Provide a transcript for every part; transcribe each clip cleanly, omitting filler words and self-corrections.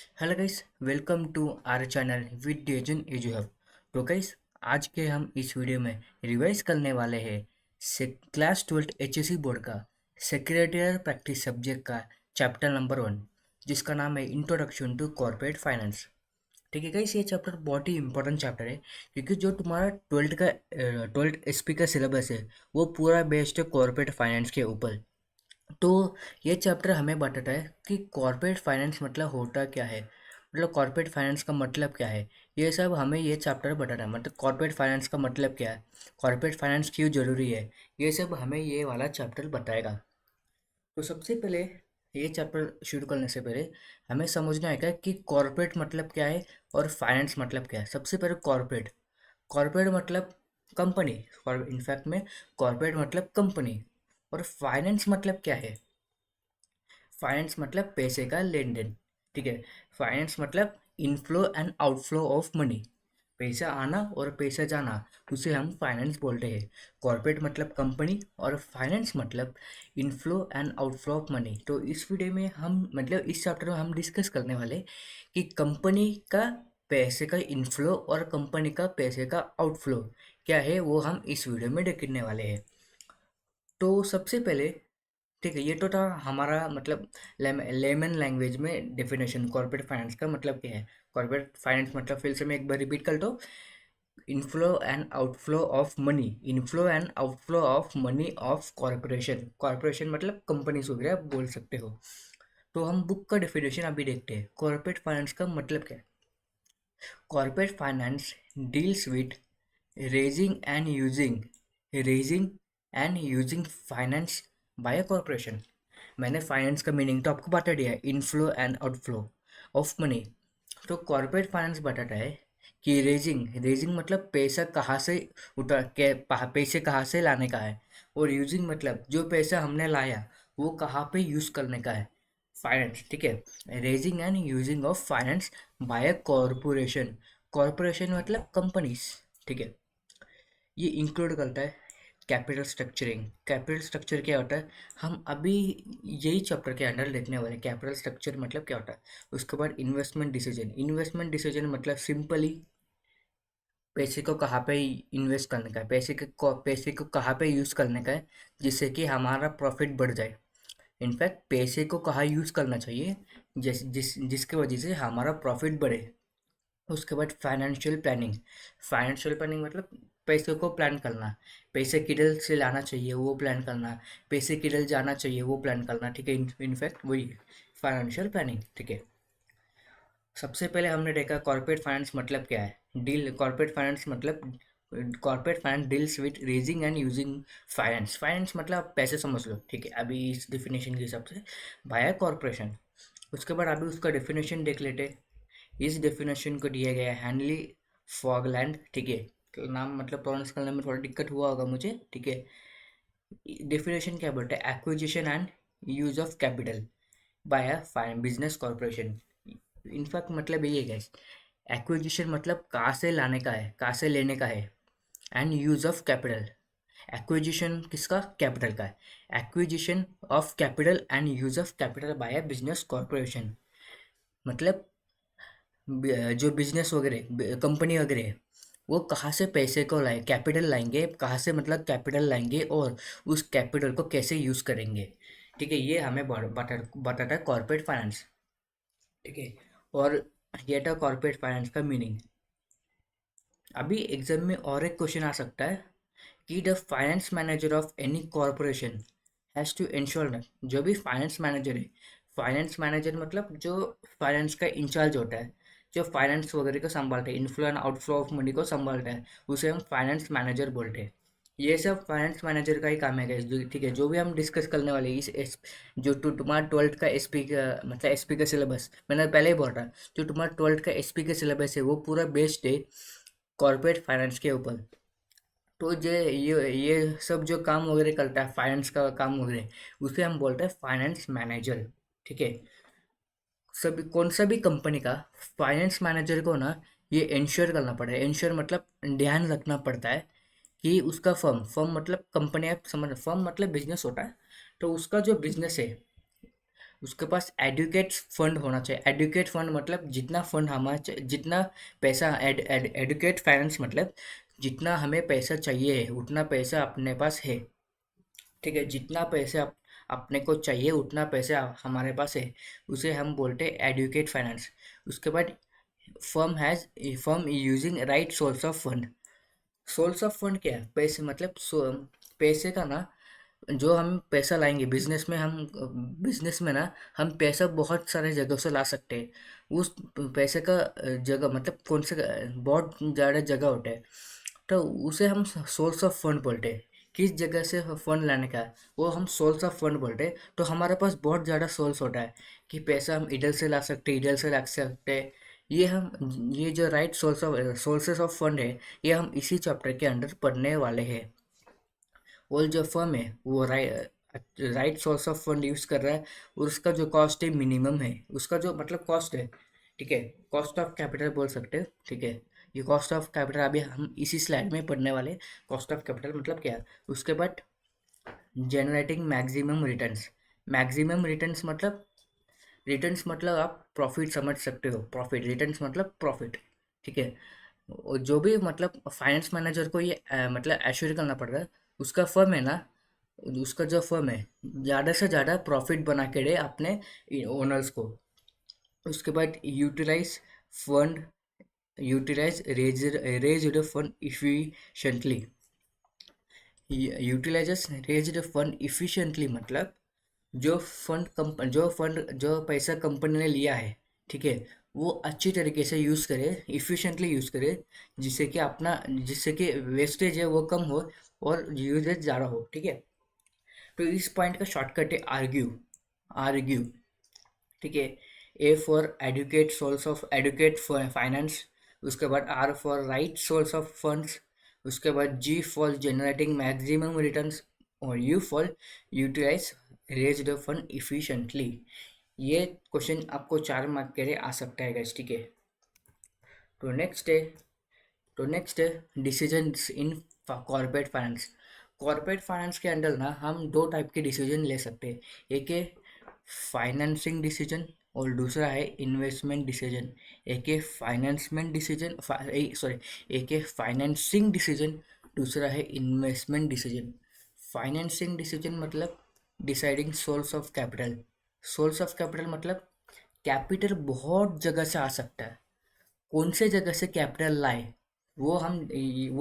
Hello guys, welcome to our channel with design as you have. तो guys, आज के हम इस वीडियो में रिवाइज करने वाले हैं से क्लास 12 एचएससी बोर्ड का सेक्रेटरियल प्रैक्टिस सब्जेक्ट का चैप्टर नंबर 1, जिसका नाम है इंट्रोडक्शन टू कॉर्पोरेट फाइनेंस। ठीक है गाइस, ये चैप्टर बहुत ही इंपॉर्टेंट चैप्टर है क्योंकि जो तुम्हारा ट्वेल्थ एसपी का सिलेबस है वो पूरा बेस्ड है कॉर्पोरेट फाइनेंस के ऊपर। तो ये चैप्टर हमें बताता है कि कॉर्पोरेट फाइनेंस मतलब होता क्या है, मतलब कॉर्पोरेट फाइनेंस का मतलब क्या है। ये सब हमें ये चैप्टर बताता है, मतलब कॉर्पोरेट फाइनेंस का मतलब क्या है, कॉर्पोरेट फाइनेंस क्यों ज़रूरी है। ये सब हमें ये वाला चैप्टर बताएगा। तो सबसे पहले ये चैप्टर शुरू करने से पहले हमें समझना है कि कॉर्पोरेट मतलब क्या है और फाइनेंस मतलब क्या है। सबसे पहले कॉर्पोरेट कॉर्पोरेट मतलब कंपनी, और इनफैक्ट में कॉर्पोरेट मतलब कंपनी। और फाइनेंस मतलब क्या है? फाइनेंस मतलब पैसे का लेन देन। ठीक है, फाइनेंस मतलब inflow and outflow of money, पैसा आना और पैसा जाना, उसे हम फाइनेंस बोलते हैं। कॉर्पोरेट मतलब कंपनी और फाइनेंस मतलब inflow and outflow of money. तो इस वीडियो में हम मतलब इस चैप्टर में हम डिस्कस करने वाले कि कंपनी का पैसे का इनफ्लो और कंपनी का पैसे का आउटफ्लो क्या है, वो हम इस वीडियो में देखने वाले हैं। तो सबसे पहले, ठीक है, ये तो था हमारा मतलब लेमन लैंग्वेज में डेफिनेशन कॉर्पोरेट फाइनेंस का मतलब क्या है। कॉर्पोरेट फाइनेंस मतलब फिर से मैं एक बार रिपीट कर दो। Inflow and outflow of money, inflow and outflow of money of corporation. Corporation मतलब कंपनीज वगैरह आप बोल सकते हो। तो हम बुक का डेफिनेशन अभी देखते हैं, कॉर्पोरेट फाइनेंस का मतलब क्या है। Corporate finance deals with raising and using raising and using finance by a corporation। मैंने फाइनेंस का मीनिंग तो आपको बता दिया है, inflow and outflow of money. तो कॉर्पोरेट फाइनेंस बताता है कि रेजिंग रेजिंग मतलब पैसा कहाँ से पैसे कहाँ से लाने का है। और यूजिंग मतलब जो पैसा हमने लाया वो कहाँ पे यूज़ करने का है, फाइनेंस। ठीक है, raising and using of finance by a corporation. Corporation मतलब कंपनीज। ठीक है, ये इंक्लूड करता है कैपिटल स्ट्रक्चरिंग। कैपिटल स्ट्रक्चर क्या होता है, हम अभी यही चैप्टर के अंडर देखने वाले। कैपिटल स्ट्रक्चर मतलब क्या होता है। उसके बाद इन्वेस्टमेंट डिसीजन। इन्वेस्टमेंट डिसीजन मतलब सिंपली पैसे को कहाँ पे इन्वेस्ट करने का है, पैसे को कहाँ पे यूज़ करने का है जिससे कि हमारा प्रॉफिट बढ़ जाए। इनफैक्ट पैसे को कहाँ यूज़ करना चाहिए जिसकी वजह से हमारा प्रॉफिट बढ़े। उसके बाद फाइनेंशियल प्लानिंग। फाइनेंशियल प्लानिंग मतलब पैसे को प्लान करना, पैसे किधर से लाना चाहिए वो प्लान करना, पैसे किधर जाना चाहिए वो प्लान करना। ठीक है, इनफैक्ट वही फाइनेंशियल प्लानिंग। ठीक है, सबसे पहले हमने देखा कॉर्पोरेट फाइनेंस मतलब क्या है। डील कॉर्पोरेट फाइनेंस मतलब corporate finance deals with raising and using finance. Finance मतलब आप पैसे समझ लो। ठीक है, अभी इस डेफिनेशन के हिसाब से बाय कॉर्पोरेशन। उसके बाद अभी उसका डेफिनेशन देख लेते हैं। इस डेफिनेशन को दिया गया है हैंनली फॉगलैंड। ठीक है, तो नाम मतलब प्रोनाउंस करने में थोड़ा दिक्कत हुआ होगा मुझे। ठीक है, डेफिनेशन क्या बोलते हैं, acquisition and use of capital by a fine business corporation. In fact मतलब यही है गैस, एक्विजिशन मतलब कहाँ से लाने का है, कहाँ से लेने का है। And use of capital, acquisition किसका, कैपिटल का है। Acquisition of capital and use of capital by a business corporation मतलब जो बिजनेस वगैरह कंपनी वगैरह है वो कहाँ से पैसे को लाए, कैपिटल लाएंगे कहाँ से, मतलब कैपिटल लाएंगे और उस कैपिटल को कैसे यूज़ करेंगे। ठीक है, ये हमें बताता है कॉर्पोरेट फाइनेंस। ठीक है, और ये था कॉर्पोरेट फाइनेंस का मीनिंग। अभी एग्जाम में और एक क्वेश्चन आ सकता है कि the finance manager of any corporation has to ensure that, जो भी फाइनेंस मैनेजर है, फाइनेंस मैनेजर मतलब जो फाइनेंस का इंचार्ज होता है, जो फाइनेंस वगैरह को संभालता है, inflow and outflow of money को संभालता है, उसे हम फाइनेंस मैनेजर बोलते हैं। ये सब फाइनेंस मैनेजर का ही काम है guys। ठीक है, जो भी हम डिस्कस करने वाले हैं जो तुम्हारा ट्वेल्थ का एसपी का मतलब एसपी का सिलेबस, मैंने पहले ही बोला था, जो तुम्हारा ट्वेल्थ का एसपी का सिलेबस है वो पूरा बेस्ड है कॉर्पोरेट फाइनेंस के ऊपर। तो ये सब जो काम वगैरह करता है, फाइनेंस का काम वगैरह, उसे हम बोलते हैं फाइनेंस मैनेजर। ठीक है, सभी कौन सा भी कंपनी का फाइनेंस मैनेजर को ना ये इंश्योर करना पड़ता है। इंश्योर मतलब ध्यान रखना पड़ता है कि उसका फर्म फर्म मतलब कंपनी, आप समझ, फर्म मतलब बिजनेस होता है। तो उसका जो बिजनेस है उसके पास एडुकेट फंड होना चाहिए। एडुकेट फंड मतलब जितना फंड हमारा जितना पैसा एडुकेट फाइनेंस मतलब जितना हमें पैसा चाहिए है उतना पैसा अपने पास है। ठीक है, जितना पैसे अपने को चाहिए उतना पैसा हमारे पास है, उसे हम बोलते हैं एडुकेट फाइनेंस। उसके बाद firm using right source of fund. Source of fund क्या है? पैसे मतलब पैसे का ना, जो हम पैसा लाएंगे बिजनेस में, हम बिजनेस में ना हम पैसा बहुत सारे जगह से ला सकते हैं। उस पैसे का जगह मतलब कौन से बहुत ज़्यादा जगह होता है, तो उसे हम सोर्स ऑफ फंड बोलते हैं। किस जगह से फंड लाने का है, वो हम सोर्स ऑफ फंड बोलते हैं। तो हमारे पास बहुत ज़्यादा सोर्स होता है कि पैसा हम इधर से ला सकते हैं, इधर से ला सकते हैं। ये जो राइट सोर्सेस ऑफ फंड है, ये हम इसी चैप्टर के अंदर पढ़ने वाले हैं। और जो फर्म है वो right source of fund use कर रहा है, और उसका जो कॉस्ट है मिनिमम है, उसका जो मतलब कॉस्ट है, ठीक है, कॉस्ट ऑफ कैपिटल बोल सकते हैं। ठीक है, ये कॉस्ट ऑफ कैपिटल अभी हम इसी स्लाइड में पढ़ने वाले। कॉस्ट ऑफ कैपिटल मतलब क्या है? उसके बाद generating maximum returns. Maximum returns मतलब आप प्रॉफिट समझ सकते हो। प्रॉफिट, रिटर्न्स मतलब प्रॉफिट। ठीक है, और जो भी मतलब फाइनेंस मैनेजर को ये मतलब एश्योर करना पड़ रहा है, उसका फर्म है ना, उसका जो फर्म है ज़्यादा से ज़्यादा प्रॉफिट बना के दे अपने ओनर्स को। उसके बाद fund raise fund efficiently. Utilises raise fund efficiently मतलब जो पैसा कंपनी ने लिया है, ठीक है, वो अच्छी तरीके से यूज़ करे, इफ़िशिएंटली यूज़ करे, जिससे कि वेस्टेज है वो कम हो और यूजेज ज़्यादा हो। ठीक है, तो इस पॉइंट का शॉर्टकट है आर्ग्यू। ठीक है, ए फॉर एडुकेट फाइनेंस। उसके बाद R for right source of funds. उसके बाद G for generating maximum returns. और U for utilise raise the fund efficiently. ये क्वेश्चन आपको 4 मार्क के लिए आ सकता है गाइस। ठीक है, तो नेक्स्ट है decisions in corporate finance. Corporate finance के अंदर ना हम दो टाइप के डिसीजन ले सकते हैं। एक है फाइनेंसिंग डिसीजन और दूसरा है इन्वेस्टमेंट डिसीजन। एक है फाइनेंसमेंट डिसीजन सॉरी एक है फाइनेंसिंग डिसीजन, दूसरा है इन्वेस्टमेंट डिसीजन। फाइनेंसिंग डिसीजन मतलब deciding source of capital. Source of capital मतलब कैपिटल बहुत जगह से आ सकता है, कौन से जगह से कैपिटल लाए, वो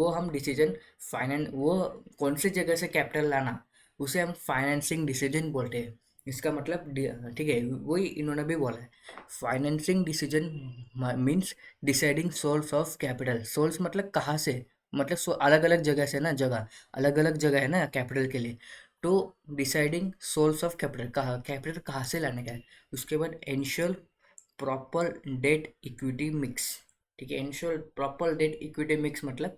हम डिसीजन वो कौन से जगह से कैपिटल लाना, उसे हम फाइनेंसिंग डिसीजन बोलते हैं। इसका मतलब ठीक है, वही इन्होंने भी बोला है। Financing decision means deciding source of capital. Source मतलब कहाँ से, मतलब अलग अलग जगह से ना, जगह अलग अलग जगह है ना कैपिटल के लिए। तो डिसाइडिंग सोर्स ऑफ कैपिटल कहाँ से लाने का है। उसके बाद ensure proper debt equity mix. ठीक है, ensure proper debt equity mix मतलब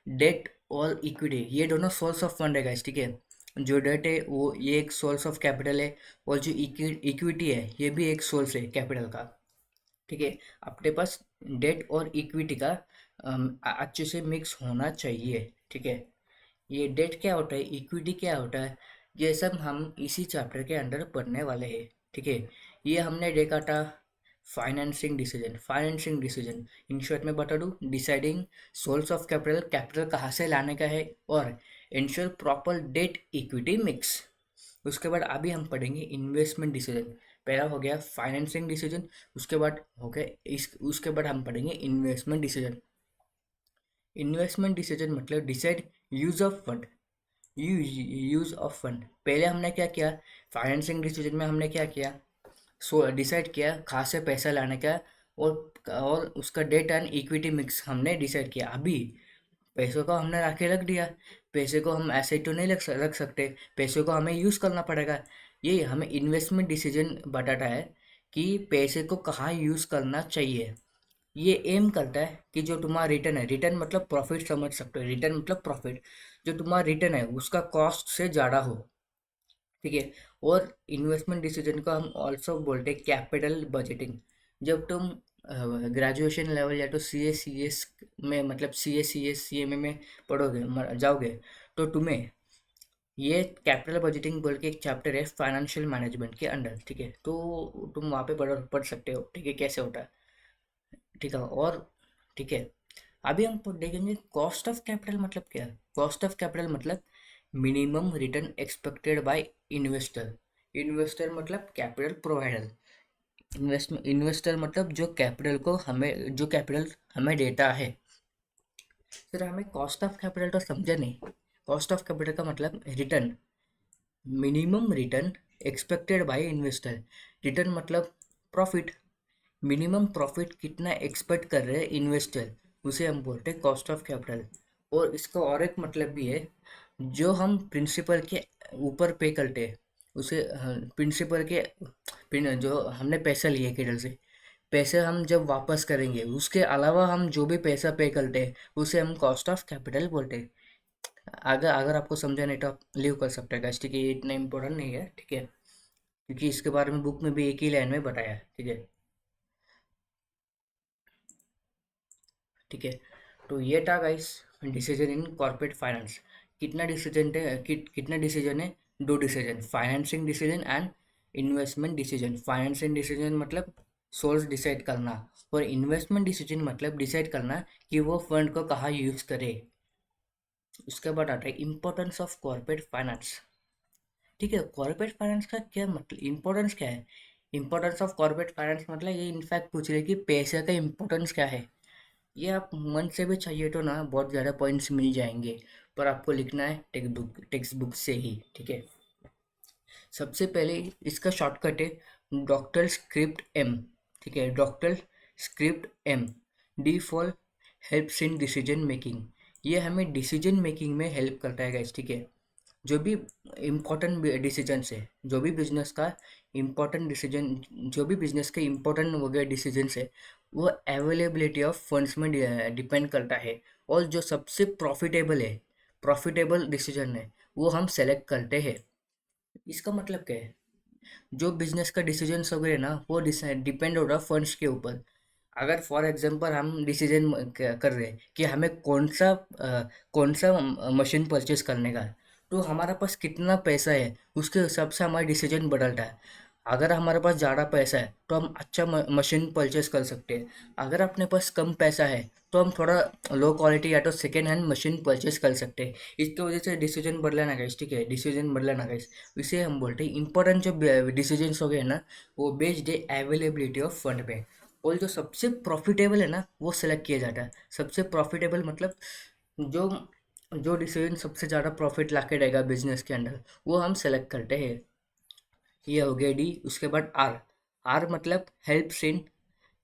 डेट और इक्विटी ये दोनों सोर्स ऑफ फंड है गाइस। ठीक है, जो डेट है वो ये एक सोर्स ऑफ कैपिटल है, और जो इक्विटी है ये भी एक सोर्स है कैपिटल का। ठीक है, अपने पास डेट और इक्विटी का अच्छे से मिक्स होना चाहिए। ठीक है, ये डेट क्या होता है, इक्विटी क्या होता है, ये सब हम इसी चैप्टर के अंदर पढ़ने वाले हैं। ठीक है, ये हमने देखा था फाइनेंसिंग डिसीजन इन शॉर्ट में बता दूँ, deciding source of capital, capital कहाँ से लाने का है, और ensure proper debt equity mix. उसके बाद अभी हम पढ़ेंगे इन्वेस्टमेंट डिसीजन। पहला हो गया फाइनेंसिंग डिसीजन, उसके बाद हो गया उसके बाद हम पढ़ेंगे इन्वेस्टमेंट डिसीजन। इन्वेस्टमेंट डिसीजन मतलब decide use of fund. Use of fund, पहले हमने क्या किया, फाइनेंसिंग डिसीजन में हमने क्या किया, डिसाइड किया कहाँ से पैसा लाने का, और उसका डेट एंड इक्विटी मिक्स हमने डिसाइड किया। अभी पैसों को हमने रखे रख दिया, पैसे को हम ऐसे ही तो नहीं रख सकते, पैसों को हमें यूज़ करना पड़ेगा। ये हमें इन्वेस्टमेंट डिसीजन बताता है कि पैसे को कहाँ यूज़ करना चाहिए। ये एम करता है कि जो तुम्हारा रिटर्न है, रिटर्न मतलब प्रॉफिट समझ सकते हो, रिटर्न मतलब प्रॉफिट, जो तुम्हारा रिटर्न है उसका कॉस्ट से ज़्यादा हो। ठीक है, और इन्वेस्टमेंट डिसीजन को हम ऑल्सो बोलते हैं कैपिटल बजटिंग। जब तुम ग्रेजुएशन लेवल या तो सी एस में मतलब सी एम ए में पढ़ोगे जाओगे, तो तुम्हें ये कैपिटल बजटिंग बोल के एक चैप्टर है फाइनेंशियल मैनेजमेंट के अंडर, ठीक है। तो तुम वहाँ पे पढ़ सकते हो, ठीक है, कैसे होता है, ठीक है। और ठीक है, अभी हम देखेंगे कॉस्ट ऑफ कैपिटल मतलब क्या है। कॉस्ट ऑफ कैपिटल मतलब minimum return expected bye investor. Investor मतलब कैपिटल प्रोवाइडर। इन्वेस्टर मतलब जो कैपिटल हमें देता है। फिर हमें कॉस्ट ऑफ कैपिटल तो समझा नहीं। कॉस्ट ऑफ कैपिटल का मतलब return, minimum return expected bye investor. Return मतलब प्रॉफिट, मिनिमम प्रॉफिट कितना एक्सपेक्ट कर रहे हैं इन्वेस्टर, उसे हम बोलते हैं कॉस्ट ऑफ कैपिटल। और इसका और एक मतलब भी है, जो हम प्रिंसिपल के ऊपर पे करते हैं उसे प्रिंसिपल के जो हमने पैसा लिए कैपिटल से, पैसे हम जब वापस करेंगे उसके अलावा हम जो भी पैसा पे करते हैं उसे हम कॉस्ट ऑफ कैपिटल बोलते हैं। अगर अगर आपको समझा नहीं तो आप लीव कर सकते हैं guys, ठीक है, ये इतना इम्पोर्टेंट नहीं है, ठीक है, क्योंकि इसके बारे में बुक में भी एक ही लाइन में बताया है, ठीक है, ठीक है। तो ये था guys decision in corporate finance. कितना डिसीजन है, दो decision, financing decision and investment decision. Financing decision मतलब सोर्स डिसाइड करना, और इन्वेस्टमेंट डिसीजन मतलब डिसाइड करना कि वो फंड को कहाँ यूज करे। उसके बाद आता है इम्पोर्टेंस ऑफ कॉर्पोरेट फाइनेंस, ठीक है। कॉर्पोरेट फाइनेंस का क्या मतलब, इम्पोर्टेंस क्या है। इम्पोर्टेंस ऑफ कॉर्पोरेट फाइनेंस मतलब ये इनफैक्ट पूछ रहे कि पैसे का इम्पोर्टेंस क्या है। ये आप मन से भी चाहिए तो ना बहुत ज़्यादा पॉइंट्स मिल जाएंगे, पर आपको लिखना है टेक्स्ट बुक से ही, ठीक है। सबसे पहले इसका शॉर्टकट है डॉक्टर स्क्रिप्ट एम, ठीक है, doctor script M. D for helps in decision making. ये हमें डिसीजन मेकिंग में हेल्प करता है गाइस, ठीक है। जो भी इम्पोर्टेंट डिसीजंस है, जो भी बिजनेस के इम्पोर्टेंट वगैरह डिसीजंस है, वो अवेलेबिलिटी ऑफ फंड्स में डिपेंड करता है। और जो सबसे प्रॉफिटेबल डिसीजन है वो हम सेलेक्ट करते हैं। इसका मतलब क्या है, जो बिजनेस का डिसीजन वगैरह ना वो डिपेंड हो रहा है फंड्स के ऊपर। अगर फॉर एग्जांपल हम डिसीजन कर रहे हैं कि हमें कौन सा मशीन परचेज करने का है, तो हमारे पास कितना पैसा है उसके हिसाब से हमारा डिसीजन बदलता है। अगर हमारे पास ज़्यादा पैसा है तो हम अच्छा मशीन परचेज कर सकते हैं। अगर अपने पास कम पैसा है तो हम थोड़ा लो क्वालिटी या तो सेकेंड हैंड मशीन परचेज कर सकते हैं। इसकी वजह से डिसीजन बदलाना गाइस, ठीक है, डिसीजन बदलाना गाइस। इसे हम बोलते हैं इंपॉर्टेंट जो डिसीजन हो गए ना, वो बेस्ड है अवेलेबिलिटी ऑफ फंड पे। और जो सबसे प्रॉफिटेबल है ना वो सेलेक्ट किया जाता है। सबसे प्रॉफिटेबल मतलब जो जो डिसीजन सबसे ज़्यादा प्रॉफिट ला के देगा बिजनेस के अंदर, वो हम सेलेक्ट करते हैं। ये हो गया डी। उसके बाद आर। आर मतलब helps in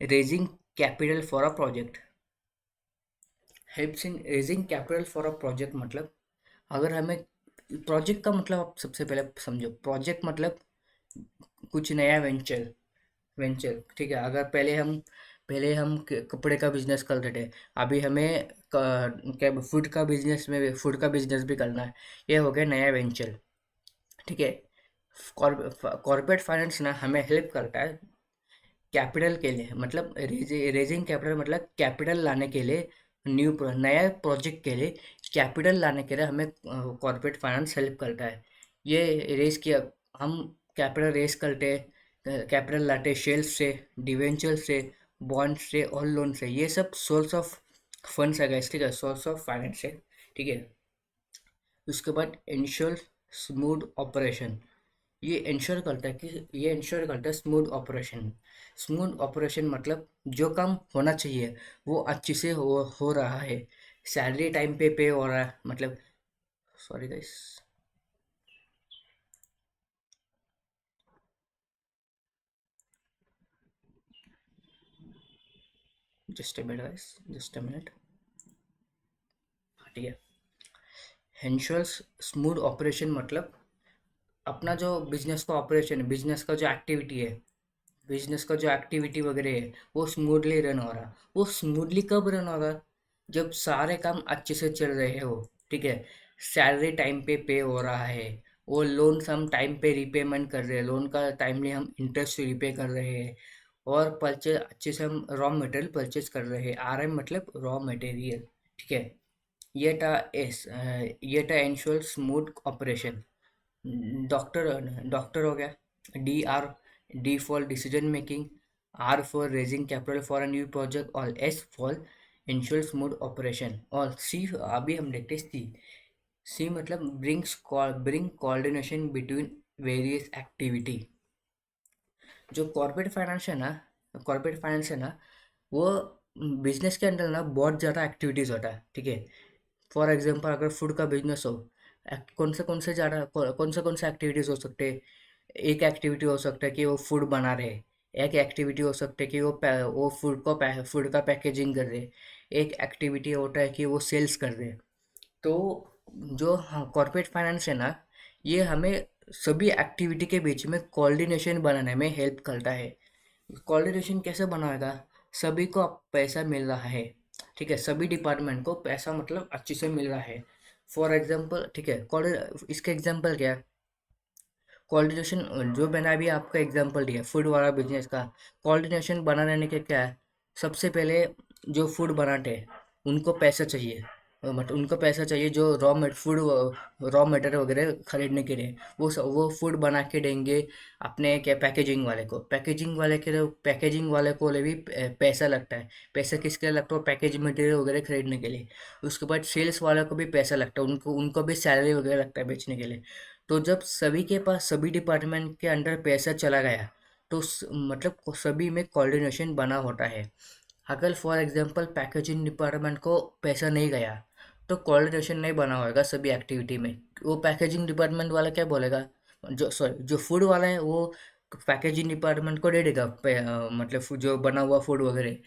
raising capital for a project. Helps in raising capital for a project मतलब, अगर हमें प्रोजेक्ट का मतलब आप सबसे पहले समझो, प्रोजेक्ट मतलब कुछ नया वेंचर, ठीक है। अगर पहले हम कपड़े का बिजनेस करते थे, अभी हमें क्या फूड का बिजनेस भी करना है। ये हो गया नया वेंचर, ठीक है। कॉर्पोरेट फाइनेंस ना हमें हेल्प करता है कैपिटल के लिए, मतलब रेजिंग कैपिटल मतलब कैपिटल लाने के लिए, नया प्रोजेक्ट के लिए कैपिटल लाने के लिए हमें कॉर्पोरेट फाइनेंस हेल्प करता है। ये रेस किया हम कैपिटल रेस करते हैं, कैपिटल लाते शेल्फ से, डिवेंचर से, बॉन्ड से और लोन से। ये सब सोर्स ऑफ फंड्स है guys, ठीक है, सोर्स ऑफ फाइनेंस है, ठीक है। उसके बाद इंश्योर स्मूथ ऑपरेशन। ये इंश्योर करता है स्मूथ ऑपरेशन मतलब जो काम होना चाहिए वो अच्छे से हो रहा है, सैलरी टाइम पे हो रहा है, मतलब, sorry guys, just a minute guys, just a minute, ठीक है। इंश्योर स्मूथ ऑपरेशन मतलब अपना जो बिजनेस का ऑपरेशन है, बिजनेस का जो एक्टिविटी वगैरह है वो स्मूथली रन हो रहा। वो स्मूथली कब रन होगा, जब सारे काम अच्छे से चल रहे हो, ठीक है, सैलरी टाइम पे हो रहा है, वो लोन हम टाइम पे रिपेमेंट कर रहे हैं, लोन का टाइमली हम इंटरेस्ट रिपे कर रहे हैं, और परचेज अच्छे से हम रॉ मटेरियल परचेज कर रहे हैं। आर एम मतलब रॉ मटेरियल, ठीक है। येटा ensure smooth operation. Doctor doctor हो गया। DR, D for decision making, R for raising capital for a new project, और S for ensure smooth operation, और C अभी हम देखते हैं सी मतलब bring coordination between various activity. जो कॉर्पोरेट फाइनेंस है ना, वो बिजनेस के अंदर ना बहुत ज़्यादा एक्टिविटीज़ होता है, ठीक है। फॉर एग्जांपल अगर फूड का बिजनेस हो, कौन से एक्टिविटीज़ हो सकते हैं। एक एक्टिविटी हो सकता है कि वो फूड बना रहे, एक एक्टिविटी हो सकता है कि वो फूड का पैकेजिंग कर रहे, एक एक्टिविटी होता है कि वो सेल्स कर रहे। तो जो कॉर्पोरेट फाइनेंस है ना, ये हमें सभी एक्टिविटी के बीच में कोऑर्डिनेशन बनाने में हेल्प करता है। कोऑर्डिनेशन कैसे बनाएगा? सभी को अब पैसा मिल रहा है, ठीक है, सभी डिपार्टमेंट को पैसा मतलब अच्छे से मिल रहा है। फॉर एग्जांपल, ठीक है, इसका एग्जांपल क्या है? कोऑर्डिनेशन जो मैंने अभी आपका एग्जांपल दिया फूड वाला बिजनेस का, कोऑर्डिनेशन बनाने के क्या है? सबसे पहले जो फूड बनाते हैं उनको पैसा चाहिए, मतलब उनको पैसा चाहिए जो रॉ मटेरियल वगैरह खरीदने के लिए। वो फूड बना के देंगे अपने क्या पैकेजिंग वाले को ले भी पैसा लगता है। पैसा किसके लिए लगता है? पैकेजिंग मटेरियल वगैरह खरीदने के लिए। उसके बाद सेल्स वाले को भी पैसा लगता है, उनको उनको भी सैलरी वगैरह लगता है बेचने के लिए। तो जब सभी के पास सभी डिपार्टमेंट के अंडर पैसा चला गया, तो मतलब सभी में कोऑर्डिनेशन बना होता है। अगर फॉर एग्जांपल पैकेजिंग डिपार्टमेंट को पैसा नहीं गया, तो कोऑर्डिनेशन नहीं बना होगा सभी एक्टिविटी में। वो पैकेजिंग डिपार्टमेंट वाला क्या बोलेगा? जो फूड वाला है वो पैकेजिंग डिपार्टमेंट को दे देगा मतलब जो बना हुआ फूड वगैरह।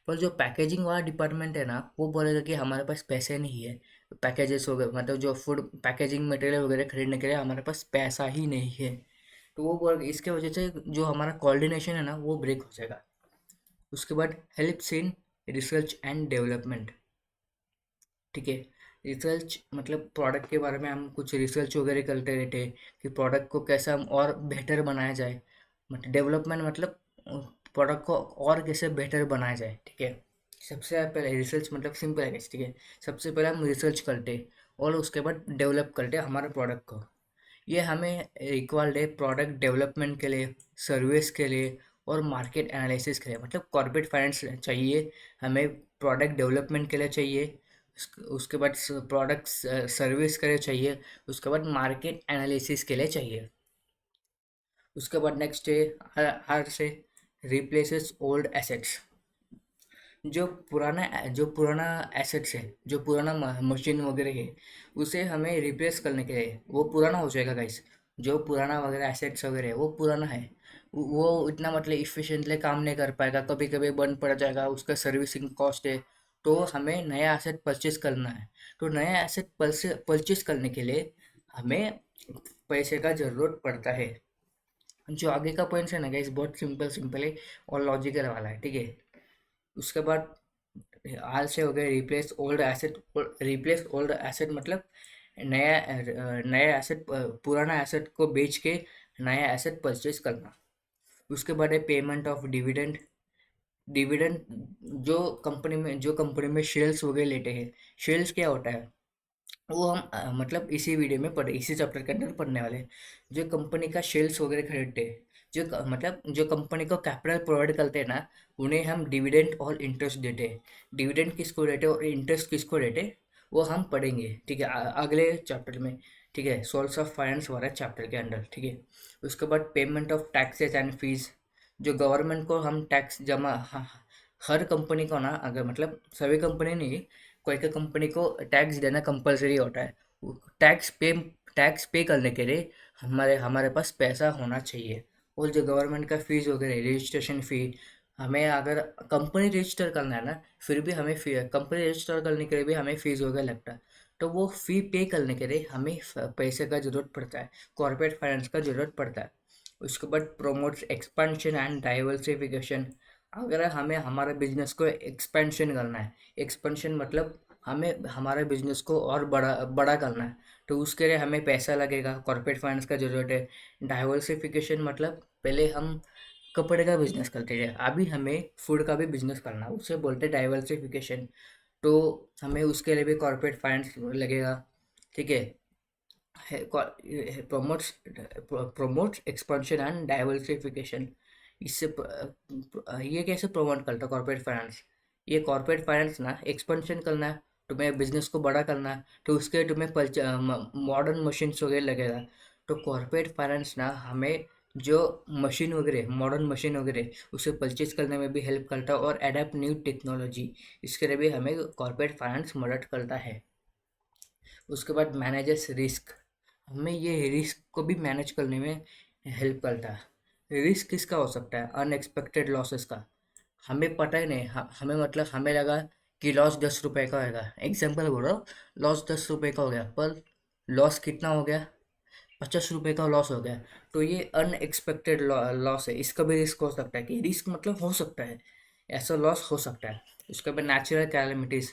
पर जो पैकेजिंग वाला डिपार्टमेंट है ना, वो बोलेगा कि हमारे पास पैसे नहीं है, पैकेजेस वगैरह मतलब जो फूड पैकेजिंग मटेरियल वगैरह खरीदने के लिए हमारे पास पैसा ही नहीं है। तो वो बोल इसके वजह से जो हमारा कोऑर्डिनेशन है ना, वो ब्रेक हो जाएगा। उसके बाद helps in research and development, ठीक है। रिसर्च मतलब प्रोडक्ट के बारे में हम कुछ रिसर्च वगैरह करते रहते हैं कि प्रोडक्ट को कैसे हम और बेहतर बनाया जाए। मतलब डेवलपमेंट मतलब प्रोडक्ट को और कैसे बेहतर बनाया जाए, ठीक है। सबसे पहले रिसर्च मतलब सिंपल है guys, ठीक है। सबसे पहले हम रिसर्च करते हैं और उसके बाद डेवलप करते हैं हमारे प्रोडक्ट को। ये हमें रिक्वायर्ड है प्रोडक्ट डेवलपमेंट के लिए, सर्विस के लिए और मार्केट एनालिसिस के लिए। मतलब कॉर्पोरेट फाइनेंस चाहिए हमें, प्रोडक्ट डेवलपमेंट के लिए चाहिए, उसके बाद प्रोडक्ट सर्विस के लिए चाहिए, उसके बाद मार्केट एनालिसिस के लिए चाहिए। उसके बाद नेक्स्ट है आर से रिप्लेसेस ओल्ड एसेट्स। जो पुराना एसेट्स है, जो पुराना मशीन वगैरह है, उसे हमें रिप्लेस करने के लिए वो पुराना हो जाएगा गाइस। जो पुराना वगैरह एसेट्स वगैरह है वो पुराना है, वो इतना मतलब इफिशिएंटली काम नहीं कर पाएगा, कभी कभी बंद पड़ जाएगा, उसका सर्विसिंग कॉस्ट है। तो हमें नया एसेट परचेज करना है। तो नया एसेट परचेज करने के लिए हमें पैसे का ज़रूरत पड़ता है। जो आगे का पॉइंट है ना गाइस, बहुत सिंपल सिंपल है और लॉजिकल वाला है, ठीक है। उसके बाद आर से हो गया रिप्लेस ओल्ड एसेट मतलब नया एसेट, पुराना एसेट को बेच के नया एसेट परचेज करना। उसके बाद है पेमेंट ऑफ डिविडेंड। डिविडेंड जो कंपनी में शेयर्स वगैरह लेते हैं। शेयर्स क्या होता है? वो हम मतलब इसी चैप्टर के अंदर पढ़ने वाले हैं। जो कंपनी का शेयर्स वगैरह खरीदते हैं, मतलब जो कंपनी को कैपिटल प्रोवाइड करते हैं ना, उन्हें हम डिविडेंड और इंटरेस्ट देते हैं। डिविडेंड किसको देते हैं और इंटरेस्ट किसको देते हैं, वो हम पढ़ेंगे, ठीक है, अगले चैप्टर में, ठीक है, सोर्स ऑफ फाइनेंस वाला चैप्टर के अंदर, ठीक है। उसके बाद payment of taxes and fees. जो गवर्नमेंट को हम टैक्स जमा, हर कंपनी को ना, अगर मतलब सभी कंपनी नहीं, कोई कोई कंपनी को टैक्स देना कंपलसरी होता है। टैक्स पे टैक्स पे करने के लिए हमारे हमारे पास पैसा होना चाहिए। और जो गवर्नमेंट का फीस वगैरह रजिस्ट्रेशन फ़ी, हमें अगर कंपनी रजिस्टर करना है ना, फिर भी हमें कंपनी रजिस्टर करने के लिए भी हमें फ़ीस वगैरह लगता है। तो वो फ़ी पे करने के लिए हमें पैसे का ज़रूरत पड़ता है, कॉर्पोरेट फाइनेंस का ज़रूरत पड़ता है। उसके बाद प्रोमोट्स एक्सपेंशन एंड डाइवर्सिफिकेशन। अगर हमें हमारे बिजनेस को एक्सपेंशन करना है, एक्सपेंशन मतलब हमें हमारे बिजनेस को और बड़ा बड़ा करना है, तो उसके लिए हमें पैसा लगेगा, कॉर्पोरेट फाइनेंस का ज़रूरत है। डाइवर्सिफिकेशन मतलब पहले हम कपड़े का बिजनेस करते थे, अभी हमें फूड का भी बिजनेस करना है, उसे बोलते हैं डाइवर्सिफिकेशन। तो हमें उसके लिए भी कॉर्पोरेट फाइनेंस लगेगा। ठीक है, प्रमोट्स एक्सपेंशन एंड डाइवर्सिफिकेशन। इससे ये कैसे प्रमोट करता है कॉर्पोरेट फाइनेंस? ये कॉर्पोरेट फाइनेंस ना एक्सपेंशन करना है, तुम्हें बिजनेस को बड़ा करना है, तो उसके लिए तुम्हें मॉडर्न मशीन्स वगैरह लगेगा। तो कॉर्पोरेट फाइनेंस ना हमें जो मशीन वगैरह, मॉडर्न मशीन वगैरह, उसे परचेज करने में भी हेल्प करता है और अडेप्ट न्यू टेक्नोलॉजी, इसके लिए भी हमें कॉर्पोरेट फाइनेंस मदद करता है। उसके बाद मैनेजर्स रिस्क, हमें ये रिस्क को भी मैनेज करने में हेल्प करता है। रिस्क किसका हो सकता है? अनएक्सपेक्टेड लॉसेस का। हमें पता ही नहीं, हमें मतलब हमें लगा कि लॉस 10 रुपए का होगा, एग्जाम्पल बोल रहा हूँ, लॉस 10 रुपए का हो गया, पर लॉस कितना हो गया? 50 रुपए का लॉस हो गया। तो ये अनएक्सपेक्टेड लॉस है, इसका भी रिस्क हो सकता है। कि रिस्क मतलब हो सकता है, ऐसा लॉस हो सकता है। उसके बाद नेचुरल कैलेमिटीज,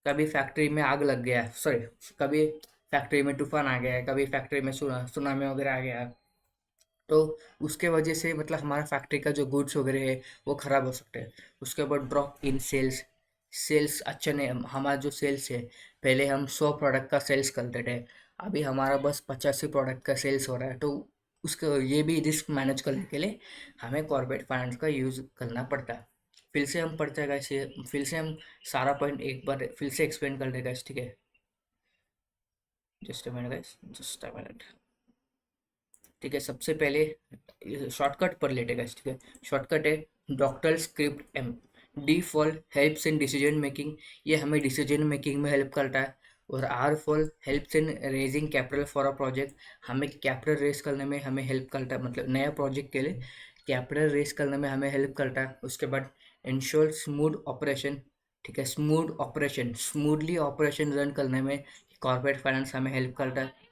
कभी फैक्ट्री में आग लग गया, सॉरी, कभी फैक्ट्री में तूफान आ गया, कभी फैक्ट्री में सुनामी वगैरह आ गया, तो उसके वजह से मतलब हमारा फैक्ट्री का जो गुड्स वगैरह है वो ख़राब हो सकते हैं। उसके बाद ड्रॉप इन सेल्स, सेल्स अच्छा नहीं, हमारा जो सेल्स है, पहले हम 100 प्रोडक्ट का सेल्स करते थे, अभी हमारा बस 85 प्रोडक्ट का सेल्स हो रहा है। तो उसको ये भी रिस्क मैनेज करने के लिए हमें कॉर्पोरेट फाइनेंस का यूज़ करना पड़ता है। फिर से हम पढ़ते हैं guys, ये फिर से हम सारा पॉइंट एक बार फिर से एक्सप्लेन कर देगा, ठीक है? Just a minute guys, just a minute. ठीक है, सबसे पहले शॉर्टकट पढ़ लेते गाइस, ठीक है? शॉर्टकट है doctor script M. D for helps in decision making, ये हमें डिसीजन मेकिंग में हेल्प करता है। और R for helps in raising capital for a project, हमें कैपिटल रेज करने में हमें हेल्प करता है, मतलब नया प्रोजेक्ट के लिए कैपिटल रेज करने में हमें हेल्प करता है। उसके बाद इंश्योर स्मूथ ऑपरेशन, ठीक है? Smooth operation, smoothly operation run करने में कॉर्पोरेट फाइनेंस हमें हेल्प करता है।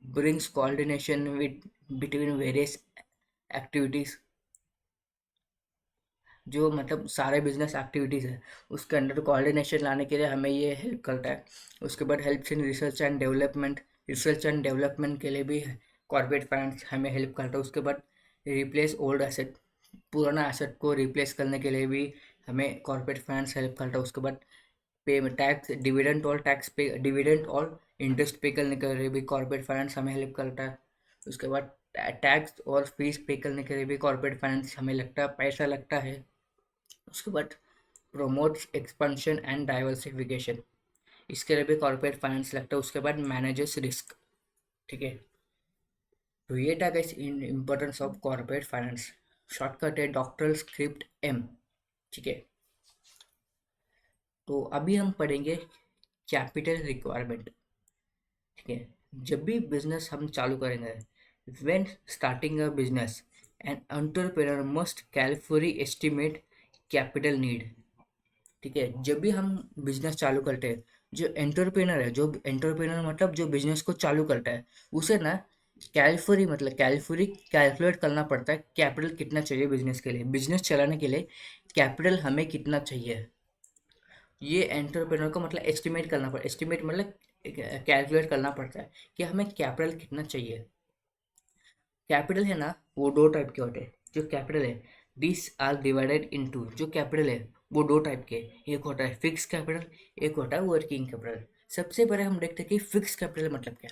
brings coordination with between various activities, जो मतलब सारे बिजनेस एक्टिविटीज़ है उसके अंडर कोऑर्डिनेशन लाने के लिए हमें ये हेल्प करता है। उसके बाद helps in research and development, research and development के लिए भी कॉर्पोरेट फाइनेंस हमें हेल्प करता है। उसके बाद रिप्लेस ओल्ड एसेट, पुराना एसेट को रिप्लेस करने के लिए भी हमें कॉर्पोरेट फाइनेंस हेल्प करता है। उसके बाद पे टैक्स डिविडेंड और टैक्स पे, डिविडेंड और इंटरेस्ट पे करने के लिए भी कॉर्पोरेट फाइनेंस हमें हेल्प करता है। उसके बाद टैक्स और फीस पे करने के लिए भी कॉर्पोरेट फाइनेंस हमें लगता है, पैसा लगता है। उसके बाद प्रोमोट्स एक्सपेंशन एंड डाइवर्सिफिकेशन, इसके लिए भी कॉर्पोरेट फाइनेंस लगता है। उसके बाद मैनेजेस रिस्क, ठीक है? तो ये था guys in importance of corporate finance. Shortcut है डॉक्टर स्क्रिप्ट एम, ठीक है? तो अभी हम पढ़ेंगे कैपिटल रिक्वायरमेंट, ठीक है? जब भी बिजनेस हम चालू करेंगे, when starting a business an entrepreneur must carefully estimate capital need, ठीक है? जब भी हम बिजनेस चालू करते हैं, जो एंटरप्रेनर है, जो एंटरप्रेनर मतलब जो बिजनेस को चालू करता है, उसे ना कैलफुली मतलब कैलफुली कैलकुलेट करना पड़ता है कैपिटल कितना चाहिए बिजनेस के लिए, बिजनेस चलाने के लिए कैपिटल हमें कितना चाहिए। ये एंटरप्रेन्योर को मतलब एस्टिमेट करना पड़ता है, एस्टिमेट मतलब कैलकुलेट करना पड़ता है कि हमें कैपिटल कितना चाहिए। कैपिटल है ना, वो दो टाइप के होते हैं। जो कैपिटल है, दिस आर डिवाइडेड इनटू, जो कैपिटल है वो दो टाइप के, एक होता है फिक्स कैपिटल, एक होता है वर्किंग कैपिटल। सबसे पहले हम देखते हैं कि फिक्स कैपिटल मतलब क्या।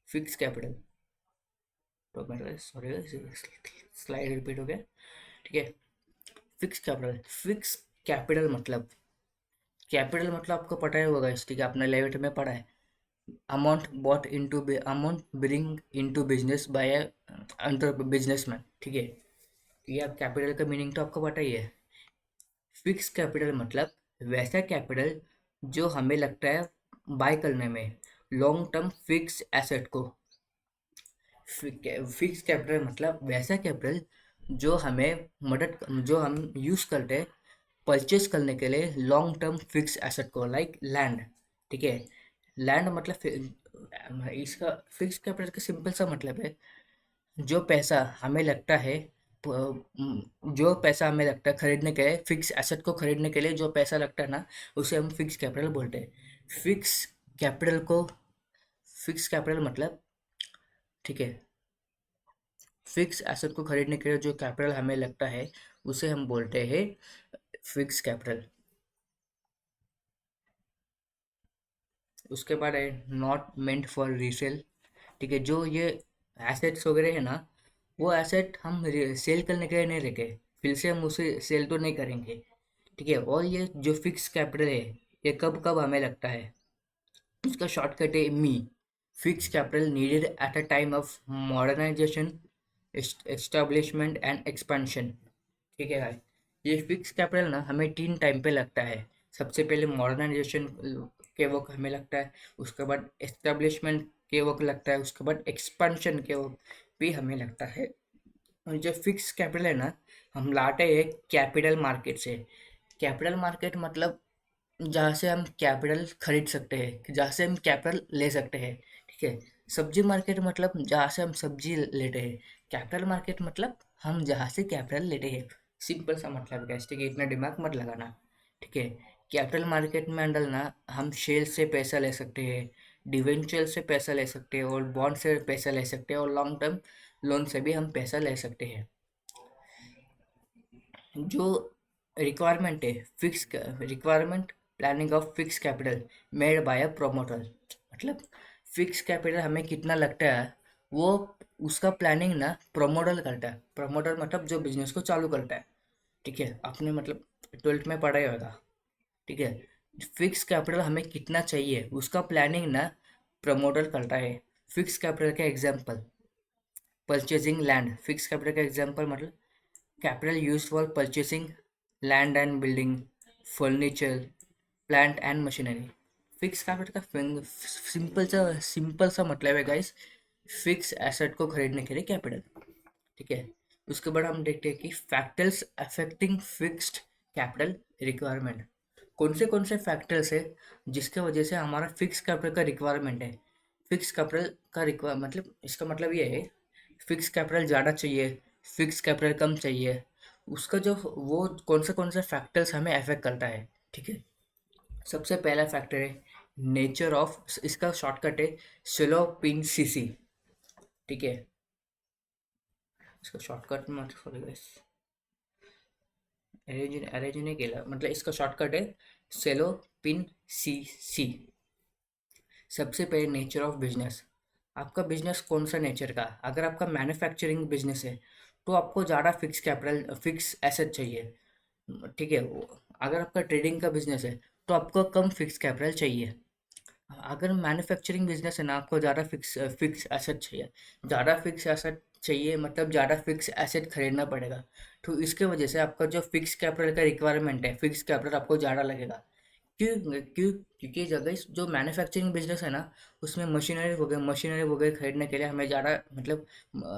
फिक्स कैपिटल, तो मतलब सॉरी स्लाइड रिपीट हो गया, ठीक है? फिक्स कैपिटल, फिक्स कैपिटल मतलब, कैपिटल मतलब आपको पता ही होगा, इस ठीक है, आपने 11th में पढ़ा है। Amount bought into, amount bring into business by under businessman, ठीक है? ये आप कैपिटल का मीनिंग तो आपको पता ही है। फिक्स कैपिटल मतलब वैसा कैपिटल जो हमें लगता है बाय करने में, लॉन्ग टर्म फिक्स एसेट को। फिक्स कैपिटल मतलब वैसा कैपिटल जो हमें मदद, जो हम यूज़ करते हैं परचेज करने के लिए लॉन्ग टर्म फिक्स एसेट को, लाइक लैंड, ठीक है? लैंड मतलब इसका फिक्स कैपिटल का सिंपल सा मतलब है जो पैसा हमें लगता है, जो पैसा हमें लगता है खरीदने के लिए, फिक्स एसेट को खरीदने के लिए जो पैसा लगता है ना, उसे हम फिक्स कैपिटल बोलते हैं। फिक्स कैपिटल को, फिक्स कैपिटल मतलब, ठीक है, फिक्स एसेट को खरीदने के लिए जो कैपिटल हमें लगता है उसे हम बोलते हैं फिक्स कैपिटल। उसके बाद है नॉट मेंट फॉर रीसेल। ठीक है, जो ये एसेट्स वगैरह है ना, वो एसेट हम सेल करने के लिए नहीं रखे, फिर से हम उसे सेल तो नहीं करेंगे। ठीक है, और ये जो फिक्स कैपिटल है, ये कब कब हमें लगता है, इसका शॉर्टकट है me. Fix capital needed at a time of modernisation, establishment and expansion. ठीक है भाई, ये फिक्स कैपिटल ना हमें 3 टाइम पे लगता है। सबसे पहले मॉडर्नाइजेशन के वक्त हमें लगता है, उसके बाद एस्टेब्लिशमेंट के वक्त लगता है, उसके बाद एक्सपेंशन के वक्त भी हमें लगता है। और जो फिक्स कैपिटल है ना, हम लाते हैं कैपिटल मार्केट से। कैपिटल मार्केट मतलब जहाँ से हम कैपिटल खरीद सकते हैं, जहाँ से हम कैपिटल ले सकते हैं। ठीक है, सब्जी मार्केट मतलब जहाँ से हम सब्जी लेते हैं। कैपिटल मार्केट मतलब हम जहाँ से कैपिटल लेते हैं। सिंपल सा मतलब है, ठीक है, इतना दिमाग मत लगाना। ठीक है, कैपिटल मार्केट में अंदर ना हम शेयर से पैसा ले सकते हैं, डिवेंचर से पैसा ले सकते हैं, और बॉन्ड से पैसा ले सकते हैं, और लॉन्ग टर्म लोन से भी हम पैसा ले सकते हैं। जो रिक्वायरमेंट है, fix requirement planning of fix capital made by a promoter. मतलब फिक्स कैपिटल हमें कितना लगता है, वो उसका प्लानिंग ना प्रोमोटर करता है। प्रोमोटर मतलब जो बिजनेस को चालू करता है। ठीक है, आपने मतलब 12th में पढ़ा ही होगा। ठीक है, फिक्स कैपिटल हमें कितना चाहिए उसका प्लानिंग ना प्रमोटर करता है। फिक्स कैपिटल का example, purchasing land. Fix capital का एग्जांपल मतलब capital used for purchasing land and building, furniture, plant and machinery। Fix capital का सिंपल सा मतलब है गाइस, फिक्स एसेट को खरीदने के लिए कैपिटल। ठीक है, उसके बाद हम देखते हैं कि factors affecting fixed capital requirement. कौन से फैक्टर्स है जिसके वजह से हमारा फिक्स कैपिटल का रिक्वायरमेंट है। फिक्स कैपिटल का रिक्वायर मतलब इसका मतलब ये है, फिक्स कैपिटल ज़्यादा चाहिए, फिक्स कैपिटल कम चाहिए, उसका जो वो कौन से फैक्टर्स हमें अफेक्ट करता है। ठीक है, सबसे पहला फैक्टर है नेचर ऑफ, इसका शॉर्टकट है सिलोपिन सीसी। ठीक है, इसका शॉर्टकट मत सॉरी गाइस, अरेंज नहीं केला, मतलब इसका शॉर्टकट है सेलोपिन सी सी। सबसे पहले नेचर ऑफ बिजनेस, आपका बिजनेस कौन सा नेचर का। अगर आपका मैन्युफैक्चरिंग बिजनेस है तो आपको ज़्यादा फिक्स कैपिटल फिक्स एसेट चाहिए। ठीक है, अगर आपका ट्रेडिंग का बिजनेस है तो आपको कम फिक्स कैपिटल चाहिए। अगर मैन्युफैक्चरिंग बिजनेस है ना, आपको ज़्यादा फिक्स फिक्स एसेट चाहिए। ज़्यादा फिक्स एसेट चाहिए मतलब ज़्यादा फिक्स एसेट खरीदना पड़ेगा। तो इसके वजह से आपका जो फिक्स कैपिटल का रिक्वायरमेंट है, फिक्स कैपिटल आपको ज़्यादा लगेगा। क्यों क्योंकि जगह जो मैन्युफैक्चरिंग बिजनेस है ना, उसमें मशीनरी वगैरह खरीदने के लिए हमें ज़्यादा मतलब